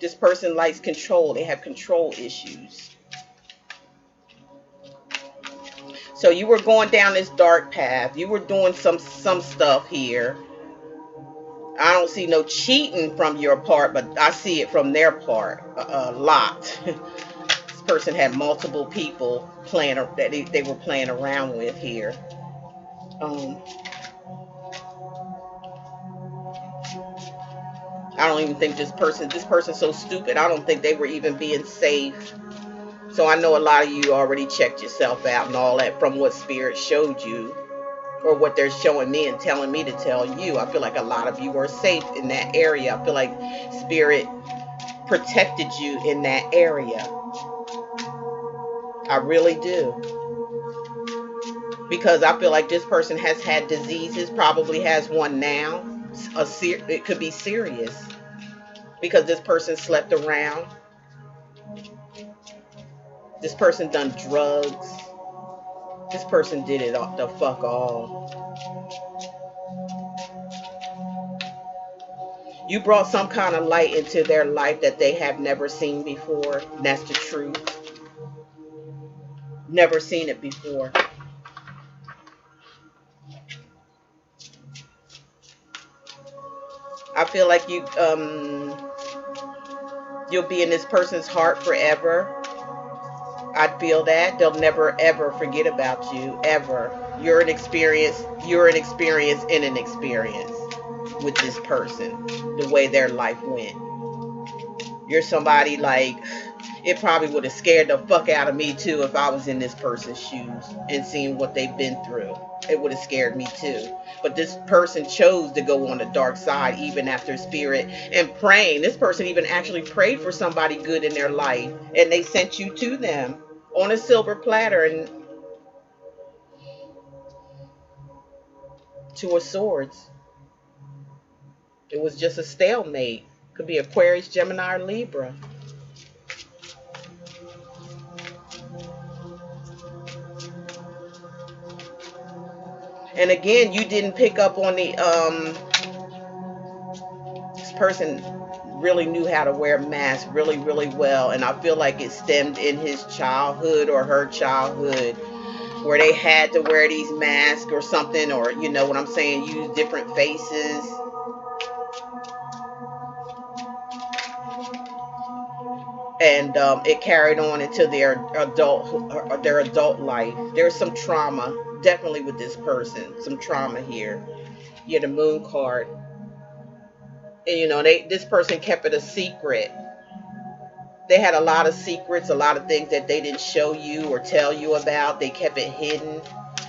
This person likes control. They have control issues. So you were going down this dark path. You were doing some stuff here. I don't see no cheating from your part, but I see it from their part a lot. This person had multiple people playing that they were playing around with here. I don't even think this person's so stupid. I don't think they were even being safe. So I know a lot of you already checked yourself out and all that from what Spirit showed you, or what they're showing me and telling me to tell you. I feel like a lot of you are safe in that area. I feel like Spirit protected you in that area. I really do. Because I feel like this person has had diseases, probably has one now. It could be serious. Because this person slept around. This person done drugs. This person did it the fuck all. You brought some kind of light into their life that they have never seen before. And that's the truth. Never seen it before. I feel like you'll be in this person's heart forever. I feel that they'll never ever forget about you, ever. You're an experience in an experience with this person, the way their life went. You're somebody like, it probably would have scared the fuck out of me too if I was in this person's shoes and seeing what they've been through. It would have scared me too. But this person chose to go on the dark side even after Spirit and praying. This person even actually prayed for somebody good in their life, and they sent you to them on a silver platter and Two of Swords. It was just a stalemate. Could be Aquarius, Gemini, or Libra. And again, you didn't pick up on the this person really knew how to wear masks really, really well. And I feel like it stemmed in his childhood or her childhood, where they had to wear these masks or something, or you know what I'm saying, use different faces. And it carried on into their adult life. There's some trauma, definitely with this person. Some trauma here. You had the Moon card, and you know this person kept it a secret. They had a lot of secrets, a lot of things that they didn't show you or tell you about. They kept it hidden.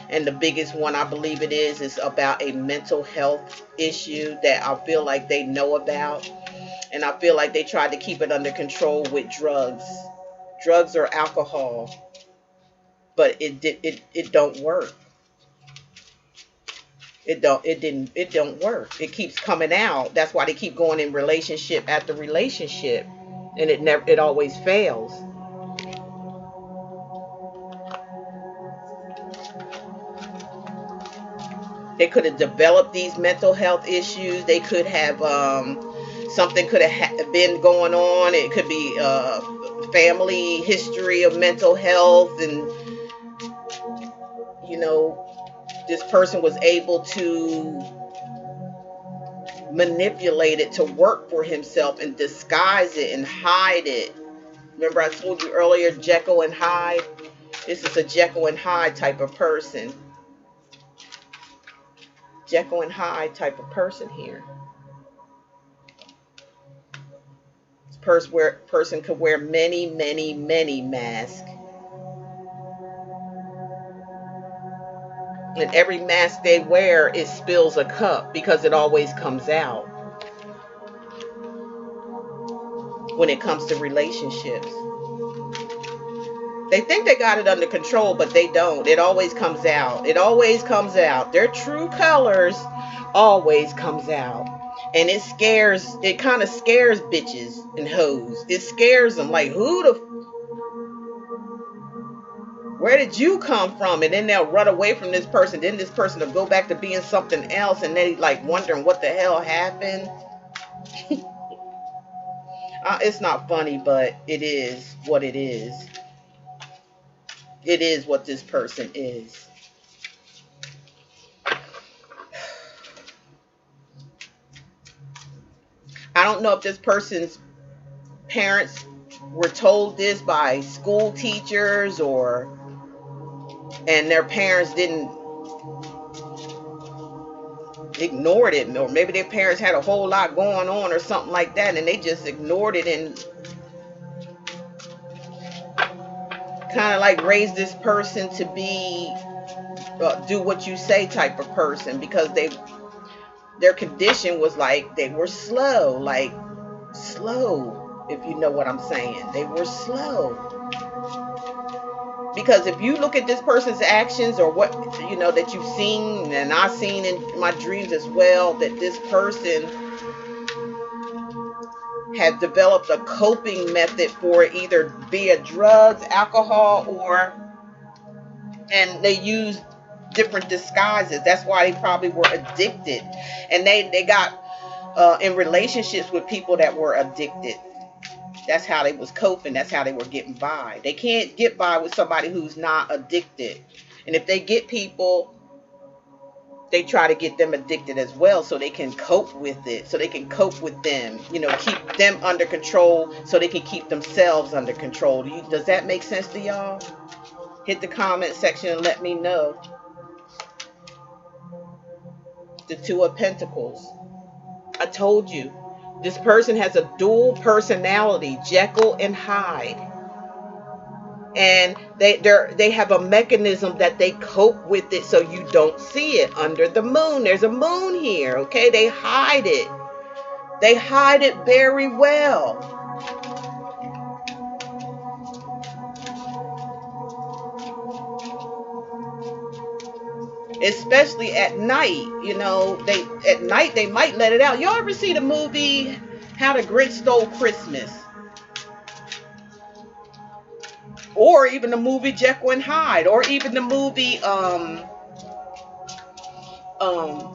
And the biggest one, I believe it is about a mental health issue that I feel like they know about. And I feel like they tried to keep it under control with drugs or alcohol, but it don't work. It don't work. It keeps coming out. That's why they keep going in relationship after relationship, and it always fails. They could have developed these mental health issues. They could have something could have been going on. It could be family history of mental health, and you know, this person was able to manipulate it to work for himself and disguise it and hide it. Remember I told you earlier, Jekyll and Hyde? This is a Jekyll and Hyde type of person. Jekyll and Hyde type of person here. This person could wear many, many, many masks. And every mask they wear, it spills a cup because it always comes out when it comes to relationships. They think they got it under control, but they don't. It always comes out. It always comes out. Their true colors always comes out. And it kind of scares bitches and hoes. It scares them. Like, where did you come from? And then they'll run away from this person. Then this person will go back to being something else. And they like wondering what the hell happened. It's not funny, but it is what it is. It is what this person is. I don't know if this person's parents were told this by school teachers and their parents didn't ignored it, or maybe their parents had a whole lot going on or something like that and they just ignored it and kind of like raised this person to be do what you say type of person, because their condition was like they were slow, if you know what I'm saying. They were slow. Because if you look at this person's actions, or what that you've seen and I've seen in my dreams as well, that this person had developed a coping method for either via drugs, alcohol, and they used different disguises. That's why they probably were addicted, and they got in relationships with people that were addicted. That's how they was coping. That's how they were getting by. They can't get by with somebody who's not addicted. And if they get people, they try to get them addicted as well, so they can cope with it, so they can cope with them, keep them under control, so they can keep themselves under control. Does that make sense to y'all? Hit the comment section and let me know. The Two of Pentacles. I told you, this person has a dual personality, Jekyll and Hyde. And they have a mechanism that they cope with it so you don't see it. Under the moon, there's a moon here, okay? They hide it. They hide it very well. Especially at night, at night they might let it out. Y'all ever see the movie How the Grinch Stole Christmas? Or even the movie Jekyll and Hyde, or even the movie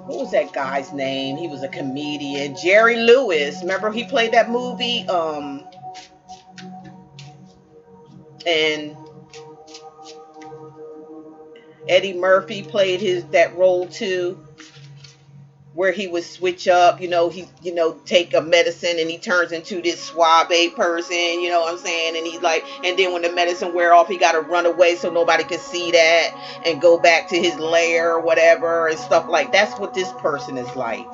what was that guy's name? He was a comedian, Jerry Lewis. Remember he played that movie? And Eddie Murphy played that role too, where he would switch up, take a medicine and he turns into this suave person, you know what I'm saying? And he's like, and then when the medicine wear off, he got to run away so nobody could see that and go back to his lair or whatever and stuff like. That's what this person is like.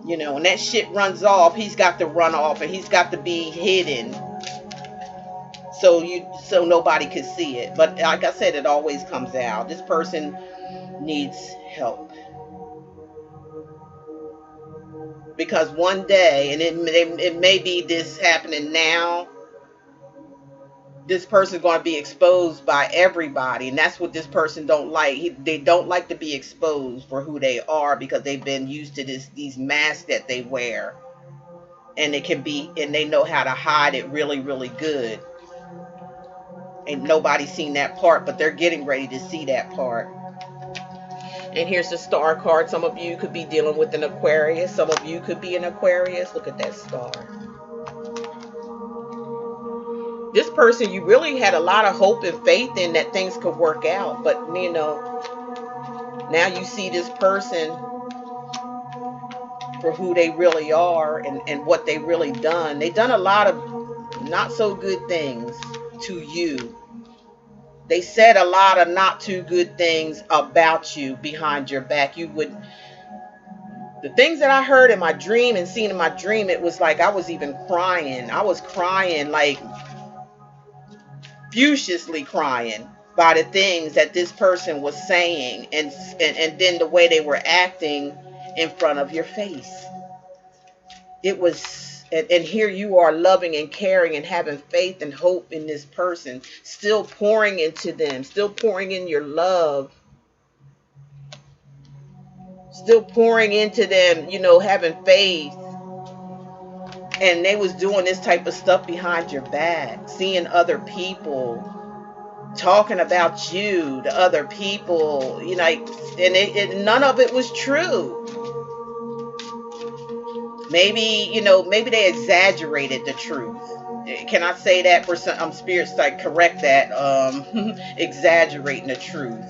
When that shit runs off, he's got to run off and he's got to be hidden so nobody can see it. But like I said, it always comes out. This person needs help, because one day, and it may be this happening now, this person's going to be exposed by everybody, and that's what this person don't like. They don't like to be exposed for who they are, because they've been used to these masks that they wear, and they know how to hide it really, really good. Ain't nobody seen that part, but they're getting ready to see that part. And here's the Star card. Some of you could be dealing with an Aquarius. Some of you could be an Aquarius. Look at that star. This person, you really had a lot of hope and faith in that things could work out. But, now you see this person for who they really are and what they really done. They done a lot of not so good things to you. They said a lot of not too good things about you behind your back. The things that I heard in my dream and seen in my dream, it was like I was even crying. I was crying, like furiously crying by the things that this person was saying, and then the way they were acting in front of your face. It was, and here you are loving and caring and having faith and hope in this person, still pouring into them, still pouring in your love, still pouring into them, having faith. And they was doing this type of stuff behind your back, seeing other people, talking about you to other people, and none of it was true. Maybe, maybe they exaggerated the truth. Can I say that for some spirits, like, correct that? Exaggerating the truth.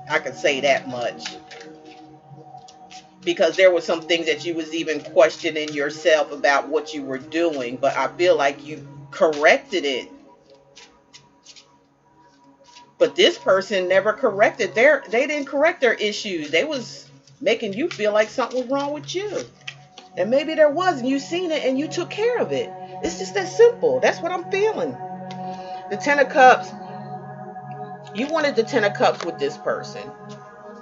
I can say that much. Because there were some things that you was even questioning yourself about what you were doing, but I feel like you corrected it. But this person never corrected they didn't correct their issues. They was making you feel like something was wrong with you. And maybe there was, and you seen it and you took care of it. It's just that simple. That's what I'm feeling. The Ten of Cups. You wanted the Ten of Cups with this person.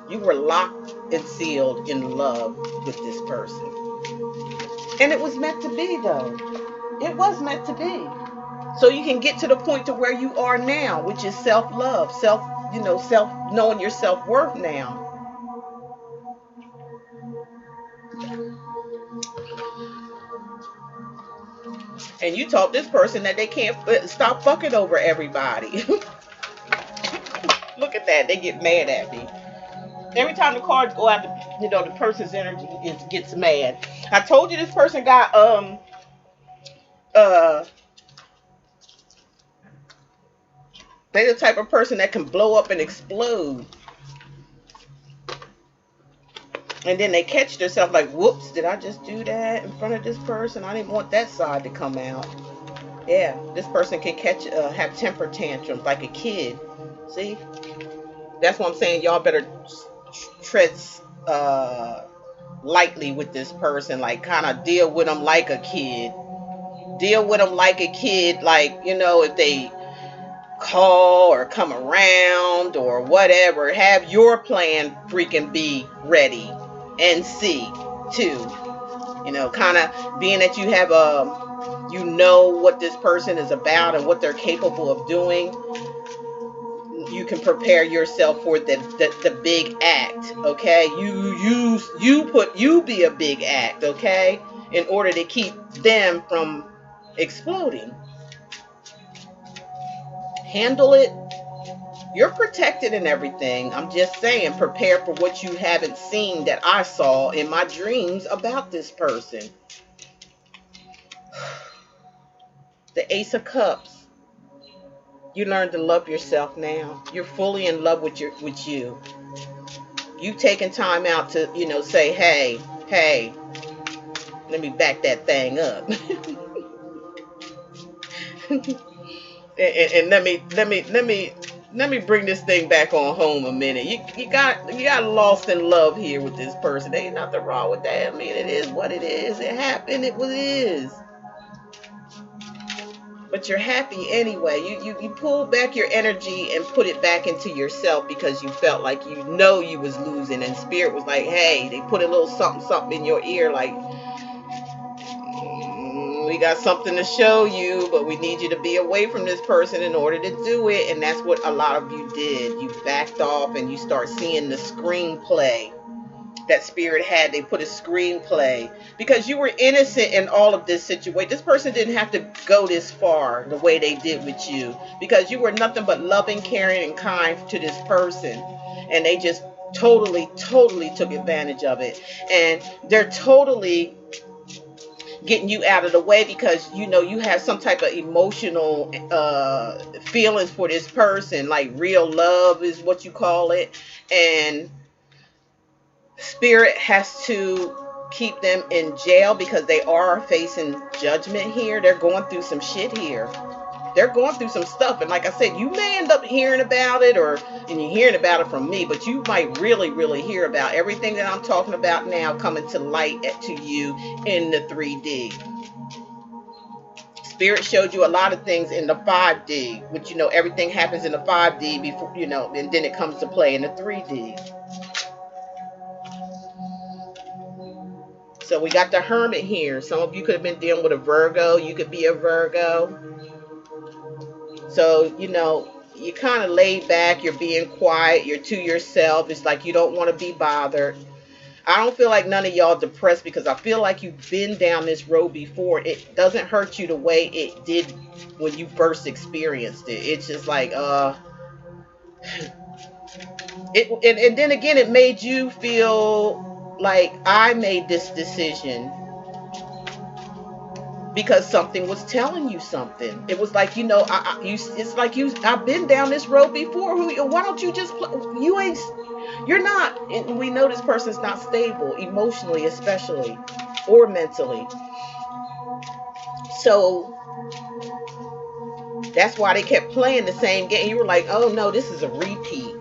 You were locked and sealed in love with this person. And it was meant to be, though. It was meant to be. So you can get to the point to where you are now, which is self-love, knowing your self-worth now. And you taught this person that they can't stop fucking over everybody. Look at that. They get mad at me. Every time the cards go out, the person's energy gets mad. I told you this person got they're the type of person that can blow up and explode. And then they catch themselves like, whoops, did I just do that in front of this person? I didn't want that side to come out. Yeah, this person can have temper tantrums like a kid. See? That's what I'm saying. Y'all better tread lightly with this person. Like, kind of deal with them like a kid. Deal with them like a kid. Like, if they call or come around or whatever, have your plan freaking be ready and see too. Kind of being that you have what this person is about and what they're capable of doing. You can prepare yourself for the big act, okay? You be a big act, okay? In order to keep them from exploding. Handle it. You're protected and everything. I'm just saying, prepare for what you haven't seen that I saw in my dreams about this person. The Ace of Cups. You learn to love yourself now. You're fully in love with you. You've taken time out to, say, hey, let me back that thing up. and let me bring this thing back on home a minute. You got lost in love here with this person. There ain't nothing wrong with that. I mean, it is what it is. It happened. It is. But you're happy anyway. You pulled back your energy and put it back into yourself because you felt like you was losing, and spirit was like, hey, they put a little something in your ear like, we got something to show you, but we need you to be away from this person in order to do it. And that's what a lot of you did. You backed off and you start seeing the screenplay that spirit had. They put a screenplay because you were innocent in all of this situation. This person didn't have to go this far the way they did with you because you were nothing but loving, caring, and kind to this person. And they just totally took advantage of it. And they're totally getting you out of the way because you have some type of emotional feelings for this person, like real love is what you call it. And spirit has to keep them in jail because they are facing judgment here. They're going through some shit here. They're going through some stuff. And like I said, you may end up hearing about it and you're hearing about it from me, but you might really hear about everything that I'm talking about now coming to light to you in the 3D. Spirit showed you a lot of things in the 5D, which, everything happens in the 5D before, and then it comes to play in the 3D. So we got the Hermit here. Some of you could have been dealing with a Virgo. You could be a Virgo. So, you're kind of laid back. You're being quiet. You're to yourself. It's like you don't want to be bothered. I don't feel like none of y'all depressed because I feel like you've been down this road before. It doesn't hurt you the way it did when you first experienced it. It's just like, and then again, it made you feel like I made this decision because something was telling you something. It was like, it's like I've been down this road before. Why don't you just you're not, and we know this person's not stable emotionally, especially, or mentally. So that's why they kept playing the same game. You were like, oh no, this is a repeat.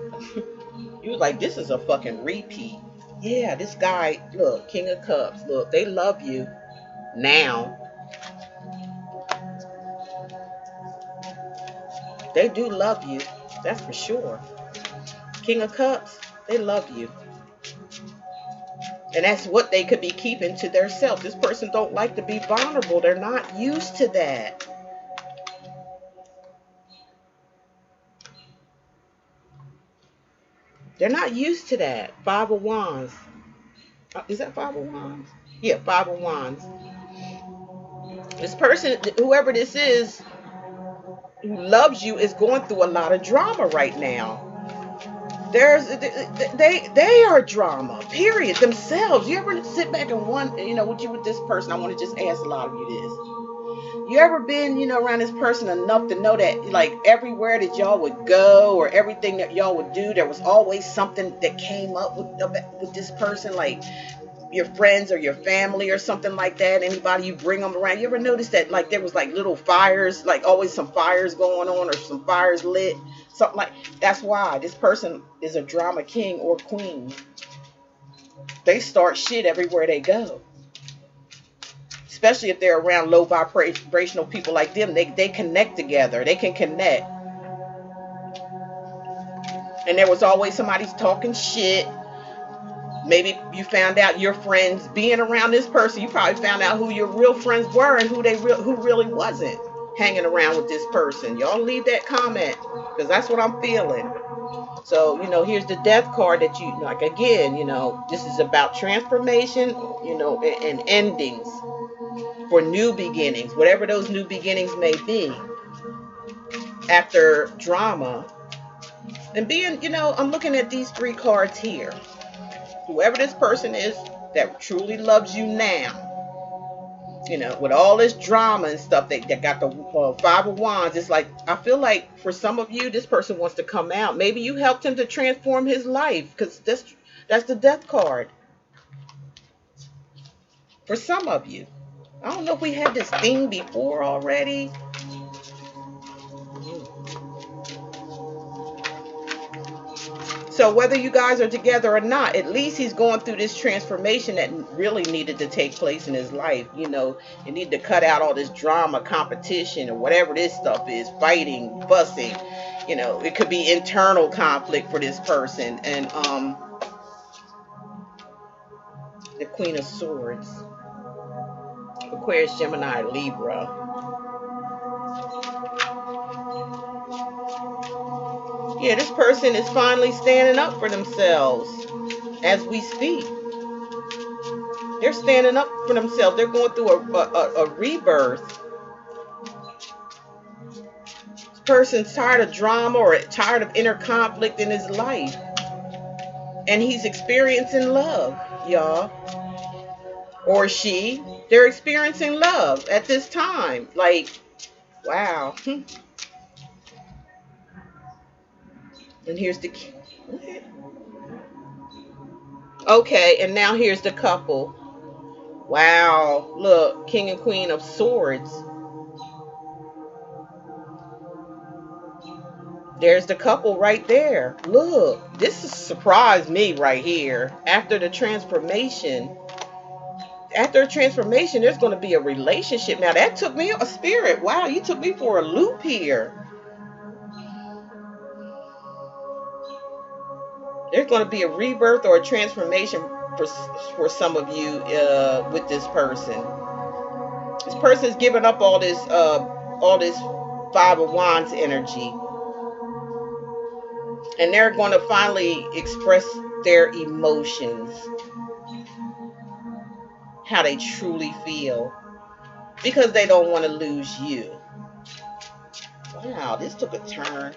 You was like, this is a fucking repeat. Yeah, this guy, look, King of Cups, look, they love you now. They do love you. That's for sure. King of Cups, they love you. And that's what they could be keeping to themselves. This person don't like to be vulnerable. They're not used to that. They're not used to that. Five of Wands. Is that Five of Wands? Yeah, Five of Wands. This person, whoever this is, who loves you, is going through a lot of drama right now. They are drama, period, themselves. You ever sit back and wonder, with this person? I want to just ask a lot of you this. You ever been, around this person enough to know that, like, everywhere that y'all would go or everything that y'all would do, there was always something that came up with this person, like your friends or your family or something like that? Anybody you bring them around, you ever notice that, like, there was like little fires, like always some fires going on or some fires lit, something like that's why this person is a drama king or queen. They start shit everywhere they go, especially if they're around low vibrational people like them. They connect together. They can connect. And there was always somebody talking shit. Maybe you found out your friends being around this person. You probably found out who your real friends were and who really wasn't hanging around with this person. Y'all leave that comment because that's what I'm feeling. So, here's the Death card that you like. Again, this is about transformation, and endings for new beginnings, whatever those new beginnings may be after drama. And being, I'm looking at these three cards here. Whoever this person is that truly loves you now, with all this drama and stuff, that got the Five of Wands. It's like, I feel like for some of you, this person wants to come out. Maybe you helped him to transform his life, because that's the Death card. For some of you. I don't know if we had this thing before already. So whether you guys are together or not, at least he's going through this transformation that really needed to take place in his life. You need to cut out all this drama, competition, or whatever this stuff is, fighting, fussing. It could be internal conflict for this person. And the Queen of Swords, Aquarius, Gemini, Libra. Yeah, this person is finally standing up for themselves as we speak. They're standing up for themselves. They're going through a rebirth. This person's tired of drama or tired of inner conflict in his life. And he's experiencing love, y'all. Or she. They're experiencing love at this time. Like, wow. And here's the key. Okay, and now here's the couple. Wow, look, King and Queen of Swords. There's the couple right there. Look, this has surprised me right here. After the transformation, there's going to be a relationship. Now, that took me a spirit. Wow, you took me for a loop here. There's going to be a rebirth or a transformation for some of you with this person. This person's giving up all this Five of Wands energy, and they're going to finally express their emotions, how they truly feel, because they don't want to lose you. Wow, this took a turn.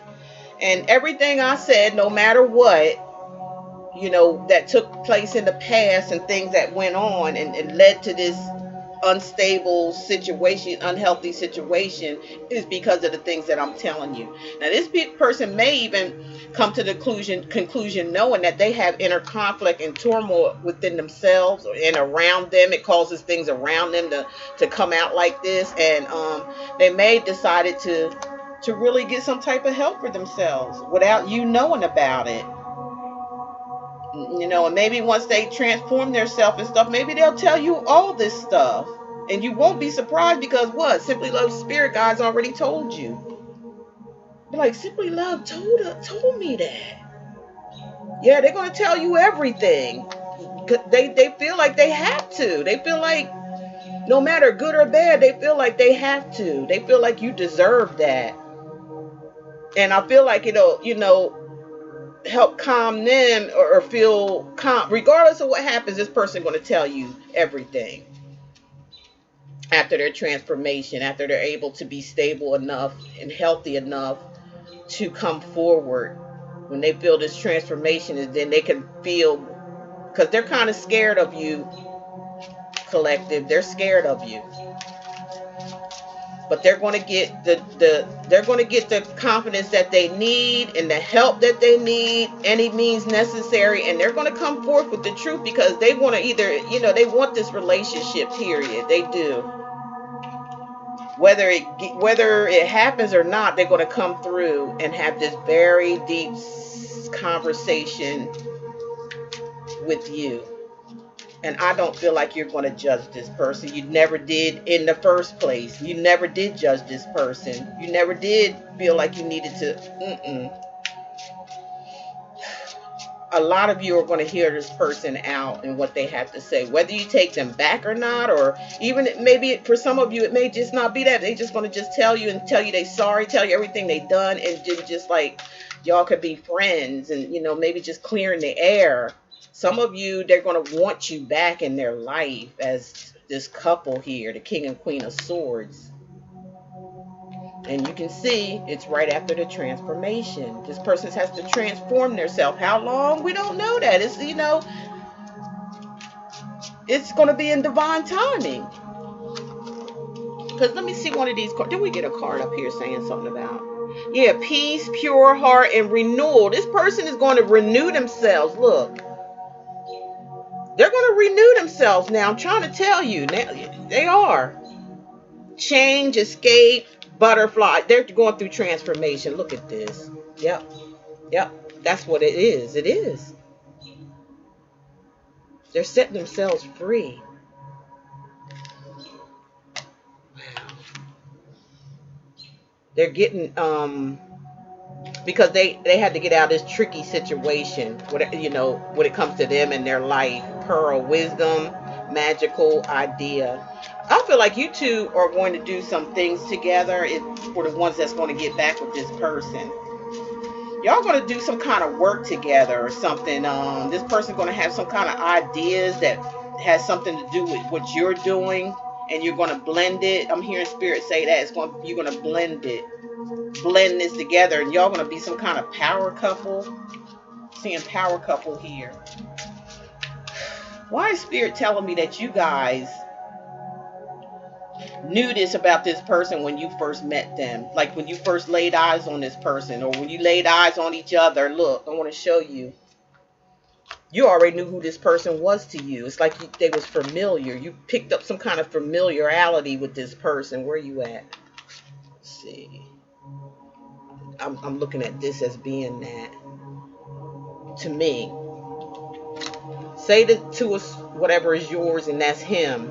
And everything I said, no matter what, that took place in the past and things that went on and led to this unstable situation, unhealthy situation, is because of the things that I'm telling you. Now, this person may even come to the conclusion knowing that they have inner conflict and turmoil within themselves and around them. It causes things around them to come out like this, and they may decided to really get some type of help for themselves without you knowing about it. And maybe once they transform themselves and stuff, maybe they'll tell you all this stuff. And you won't be surprised, because what? Simply Love Spirit Guides already told you. They're like, Simply Love told me that. Yeah, they're going to tell you everything. They feel like they have to. They feel like no matter good or bad, they feel like they have to. They feel like you deserve that. And I feel like it'll, help calm them or feel calm. Regardless of what happens, this person going to tell you everything after their transformation, after they're able to be stable enough and healthy enough to come forward. When they feel this transformation, and then they can feel, because they're kind of scared of you, collective. They're scared of you. But they're going to get the confidence that they need and the help that they need, any means necessary, and they're going to come forth with the truth, because they want to either, they want this relationship, period. They do. Whether it happens or not, they're going to come through and have this very deep conversation with you. And I don't feel like you're going to judge this person. You never did in the first place. You never did judge this person. You never did feel like you needed to. A lot of you are going to hear this person out and what they have to say. Whether you take them back or not, or even maybe for some of you, it may just not be that. They just going to just tell you they sorry, tell you everything they done, and just like y'all could be friends and, maybe just clearing the air. Some of you, they're going to want you back in their life as this couple here, the King and Queen of Swords. And you can see it's right after the transformation. This person has to transform themselves. How long? We don't know that. It's, it's going to be in divine timing. Because let me see one of these cards. Did we get a card up here saying something about? Yeah, peace, pure heart, and renewal. This person is going to renew themselves. Look. They're going to renew themselves now. I'm trying to tell you. Now, they are. Change, escape, butterfly. They're going through transformation. Look at this. Yep. That's what it is. It is. They're setting themselves free. Wow. They're getting, because they had to get out of this tricky situation, when it comes to them and their life. Pearl, wisdom, magical idea. I feel like you two are going to do some things together. For the ones that's going to get back with this person, y'all going to do some kind of work together or something. This person's going to have some kind of ideas that has something to do with what you're doing, and you're going to blend it. I'm hearing Spirit say that you're going to blend this together, and y'all going to be some kind of power couple. Seeing power couple here. Why is Spirit telling me that you guys knew this about this person when you first met them? Like when you first laid eyes on this person, or when you laid eyes on each other. Look, I want to show you. You already knew who this person was to you. It's like they was familiar. You picked up some kind of familiarity with this person. Where you at? Let's see. I'm looking at this as being that. To me. Say to us whatever is yours, and that's him.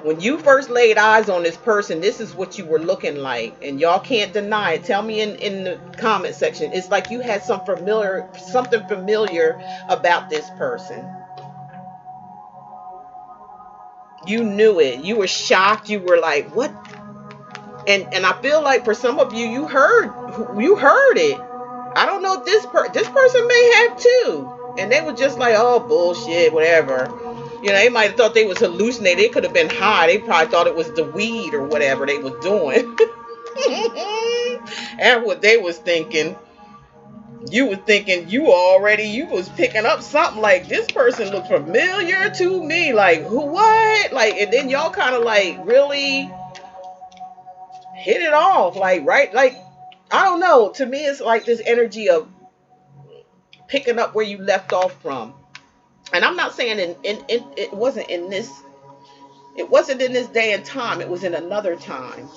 When you first laid eyes on this person, this is what you were looking like. And y'all can't deny it. Tell me in the comment section. It's like you had something familiar about this person. You knew it. You were shocked. You were like, what? And I feel like for some of you, you heard it. I don't know if this person may have too. And they were just like, oh, bullshit, whatever. They might have thought they was hallucinating. It could have been high. They probably thought it was the weed or whatever they was doing. And what they was thinking, you was thinking you was picking up something like, this person looked familiar to me. Like, who, what? Like, and then y'all kind of like really hit it off. Like, right? Like, I don't know. To me, it's like this energy of picking up where you left off from. And I'm not saying it wasn't in this. It wasn't in this day and time. It was in another time.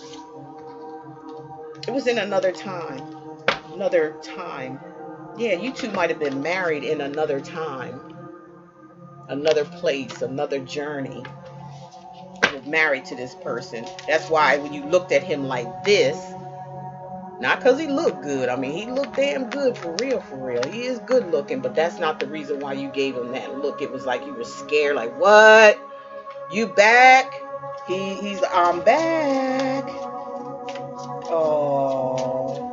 It was in another time. Another time. Yeah, you two might have been married in another time, another place, another journey. You were married to this person. That's why when you looked at him like this, not because he looked good. I mean, he looked damn good for real, for real. He is good looking, but that's not the reason why you gave him that look. It was like you were scared, like, what? You back? He's I'm back. Oh,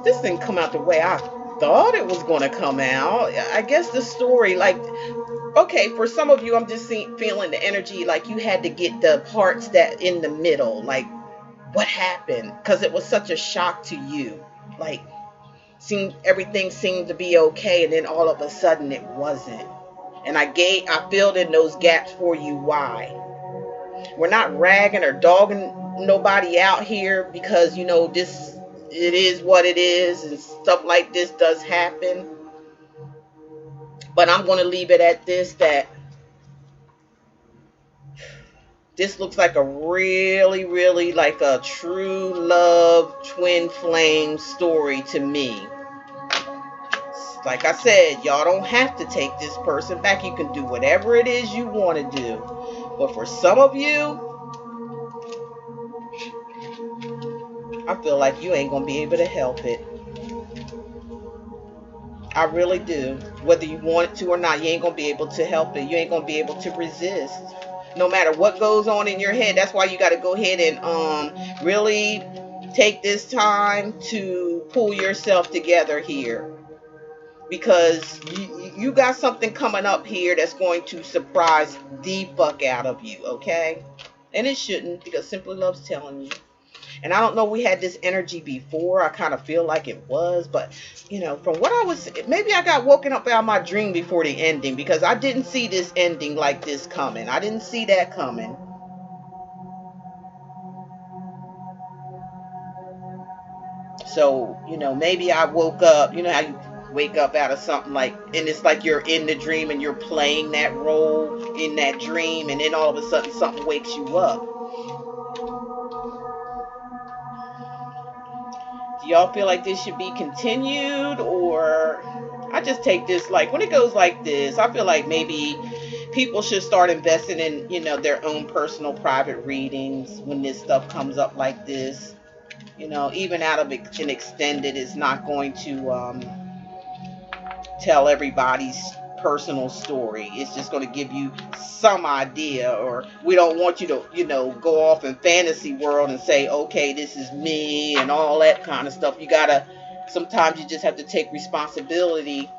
this didn't come out the way I thought it was going to come out. I guess the story, like, okay, for some of you, I'm just feeling the energy like you had to get the parts that in the middle, like, what happened? Because it was such a shock to you. Like, everything seemed to be okay, and then all of a sudden it wasn't. And I filled in those gaps for you. Why? We're not ragging or dogging nobody out here, because this, it is what it is, and stuff like this does happen. But I'm going to leave it at this, that this looks like a really, really like a true love twin flame story to me. Like I said, y'all don't have to take this person back. You can do whatever it is you want to do. But for some of you, I feel like you ain't going to be able to help it. I really do. Whether you want to or not, you ain't going to be able to help it. You ain't going to be able to resist. No matter what goes on in your head. That's why you got to go ahead and really take this time to pull yourself together here. Because you got something coming up here that's going to surprise the fuck out of you, okay? And it shouldn't, because Simply Love's telling you. And I don't know, we had this energy before. I kind of feel like it was. But, from what I was... Maybe I got woken up out of my dream before the ending. Because I didn't see this ending like this coming. I didn't see that coming. So, maybe I woke up. You know how you wake up out of something like... And it's like you're in the dream and you're playing that role in that dream. And then all of a sudden something wakes you up. Do y'all feel like this should be continued? Or I just take this, like, when it goes like this, I feel like maybe people should start investing in, their own personal private readings when this stuff comes up like this. Even out of an extended, it's not going to tell everybody's personal story. It's just going to give you some idea. Or we don't want you to, go off in fantasy world and say, okay, this is me and all that kind of stuff. Sometimes you just have to take responsibility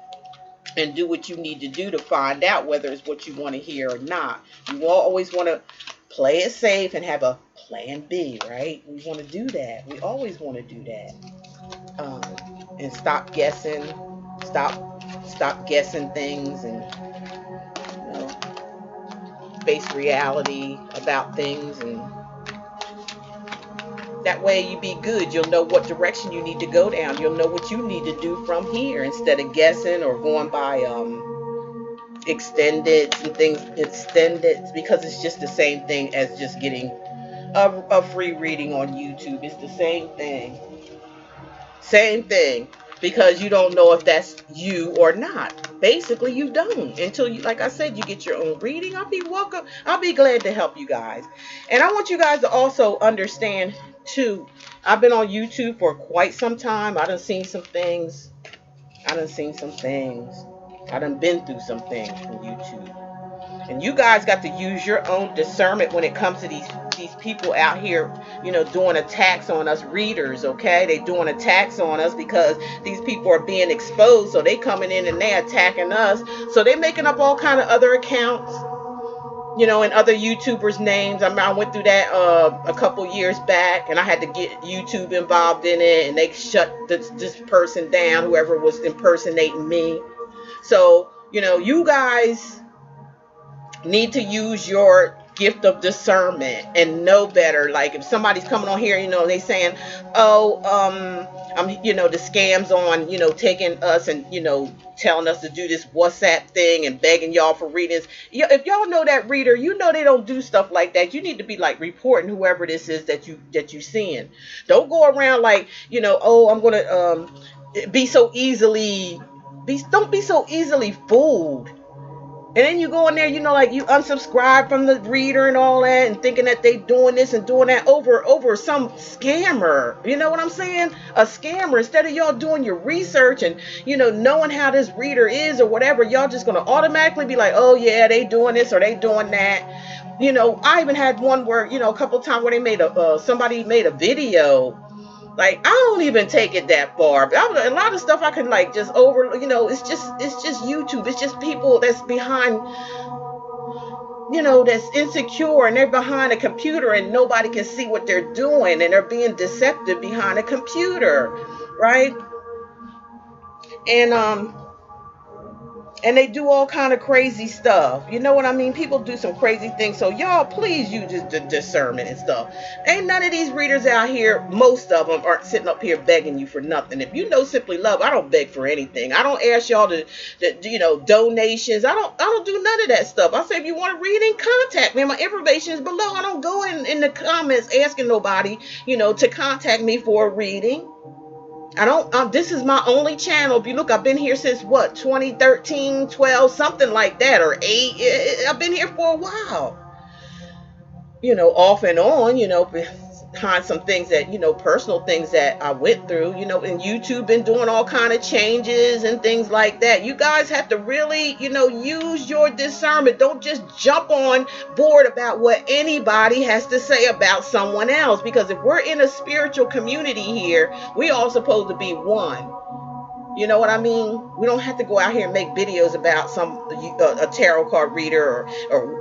and do what you need to do to find out whether it's what you want to hear or not. You always want to play it safe and have a plan B, right? We want to do that. We always want to do that. And stop guessing. Stop guessing things, and face reality about things, and that way you be good. You'll know what direction you need to go down. You'll know what you need to do from here, instead of guessing or going by extended and things. Extended, because it's just the same thing as just getting a free reading on YouTube. It's the same thing. Same thing. Because you don't know if that's you or not. Basically, you don't. Until you, like I said, you get your own reading. I'll be welcome. I'll be glad to help you guys. And I want you guys to also understand, too, I've been on YouTube for quite some time. I done seen some things. I done been through some things on YouTube. And you guys got to use your own discernment when it comes to these people out here, doing attacks on us readers, okay? They doing attacks on us because these people are being exposed, so they coming in and they attacking us. So they making up all kind of other accounts, and other YouTubers' names. I went through that a couple years back, and I had to get YouTube involved in it, and they shut this person down, whoever was impersonating me. So, you guys need to use your gift of discernment and know better. Like if somebody's coming on here, they saying, oh, I'm, the scams on, taking us and, telling us to do this WhatsApp thing and begging y'all for readings. If y'all know that reader, they don't do stuff like that. You need to be like reporting whoever this is that you seeing. Don't go around like, oh, I'm going to don't be so easily fooled. And then you go in there, like you unsubscribe from the reader and all that, and thinking that they doing this and doing that over some scammer. You know what I'm saying? A scammer. Instead of y'all doing your research and, knowing how this reader is or whatever, y'all just going to automatically be like, oh yeah, they doing this or they doing that. I even had one where, a couple of times where they somebody made a video. Like, I don't even take it that far. But a lot of stuff I can like just it's just YouTube. It's just people that's behind, that's insecure, and they're behind a computer and nobody can see what they're doing, and they're being deceptive behind a computer, right? And they do all kind of crazy stuff. You know what I mean? People do some crazy things. So y'all, please use the discernment and stuff. Ain't none of these readers out here, most of them aren't sitting up here begging you for nothing. If you know Simply Love, I don't beg for anything. I don't ask y'all to donations. I don't do none of that stuff. I say if you want to read in, contact me. My information is below. I don't go in the comments asking nobody, to contact me for a reading. I don't, this is my only channel. If you look, I've been here since 2013, 12, something like that, or 8. I've been here for a while. Off and on, behind some things that, personal things that I went through, and YouTube been doing all kind of changes and things like that. You guys have to really, use your discernment. Don't just jump on board about what anybody has to say about someone else, because if we're in a spiritual community here, we all supposed to be one. You know what I mean? We don't have to go out here and make videos about a tarot card reader or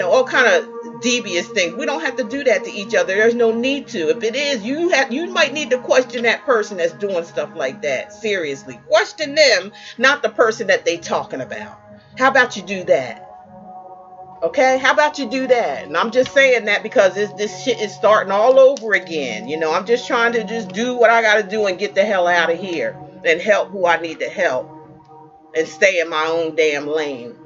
all kind of devious things. We don't have to do that to each other. There's no need to. If it is, you might need to question that person that's doing stuff like that. Seriously, question them, not the person that they talking about. How about you do that? Okay, how about you do that? And I'm just saying that because this shit is starting all over again. I'm just trying to just do what I got to do and get the hell out of here and help who I need to help and stay in my own damn lane.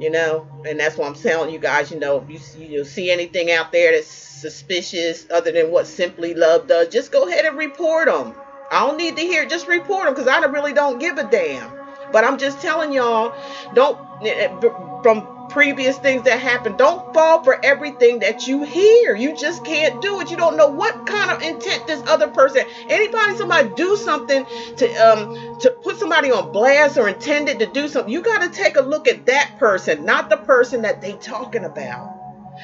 And that's what I'm telling you guys. If you see anything out there that's suspicious other than what Simply Love does, just go ahead and report them. I don't need to hear it. Just report them, because I really don't give a damn. But I'm just telling y'all, from previous things that happen, don't fall for everything that you hear. You just can't do it. You don't know what kind of intent this other person, somebody do something to put somebody on blast or intended to do something. You got to take a look at that person, not the person that they talking about.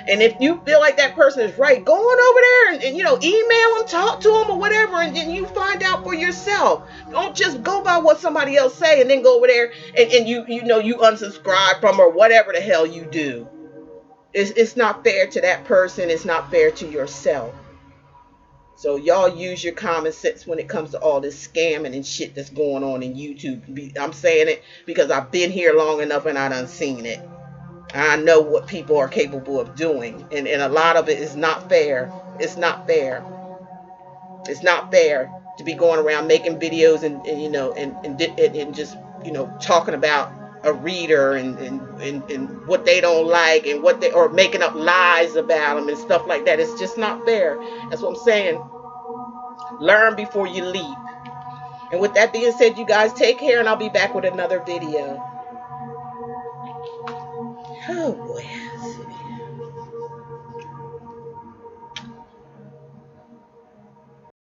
And if you feel like that person is right, go on over there and email them, talk to them or whatever, and then you find out for yourself. Don't just go by what somebody else say and then go over there and you unsubscribe from or whatever the hell you do. It's not fair to that person. It's not fair to yourself. So y'all use your common sense when it comes to all this scamming and shit that's going on in YouTube. I'm saying it because I've been here long enough and I done seen it. I know what people are capable of doing, and a lot of it is not fair. It's not fair. It's not fair to be going around making videos and just talking about a reader and what they don't like and or making up lies about them and stuff like that. It's just not fair. That's what I'm saying. Learn before you leap. And with that being said, you guys take care, and I'll be back with another video. Oh boy.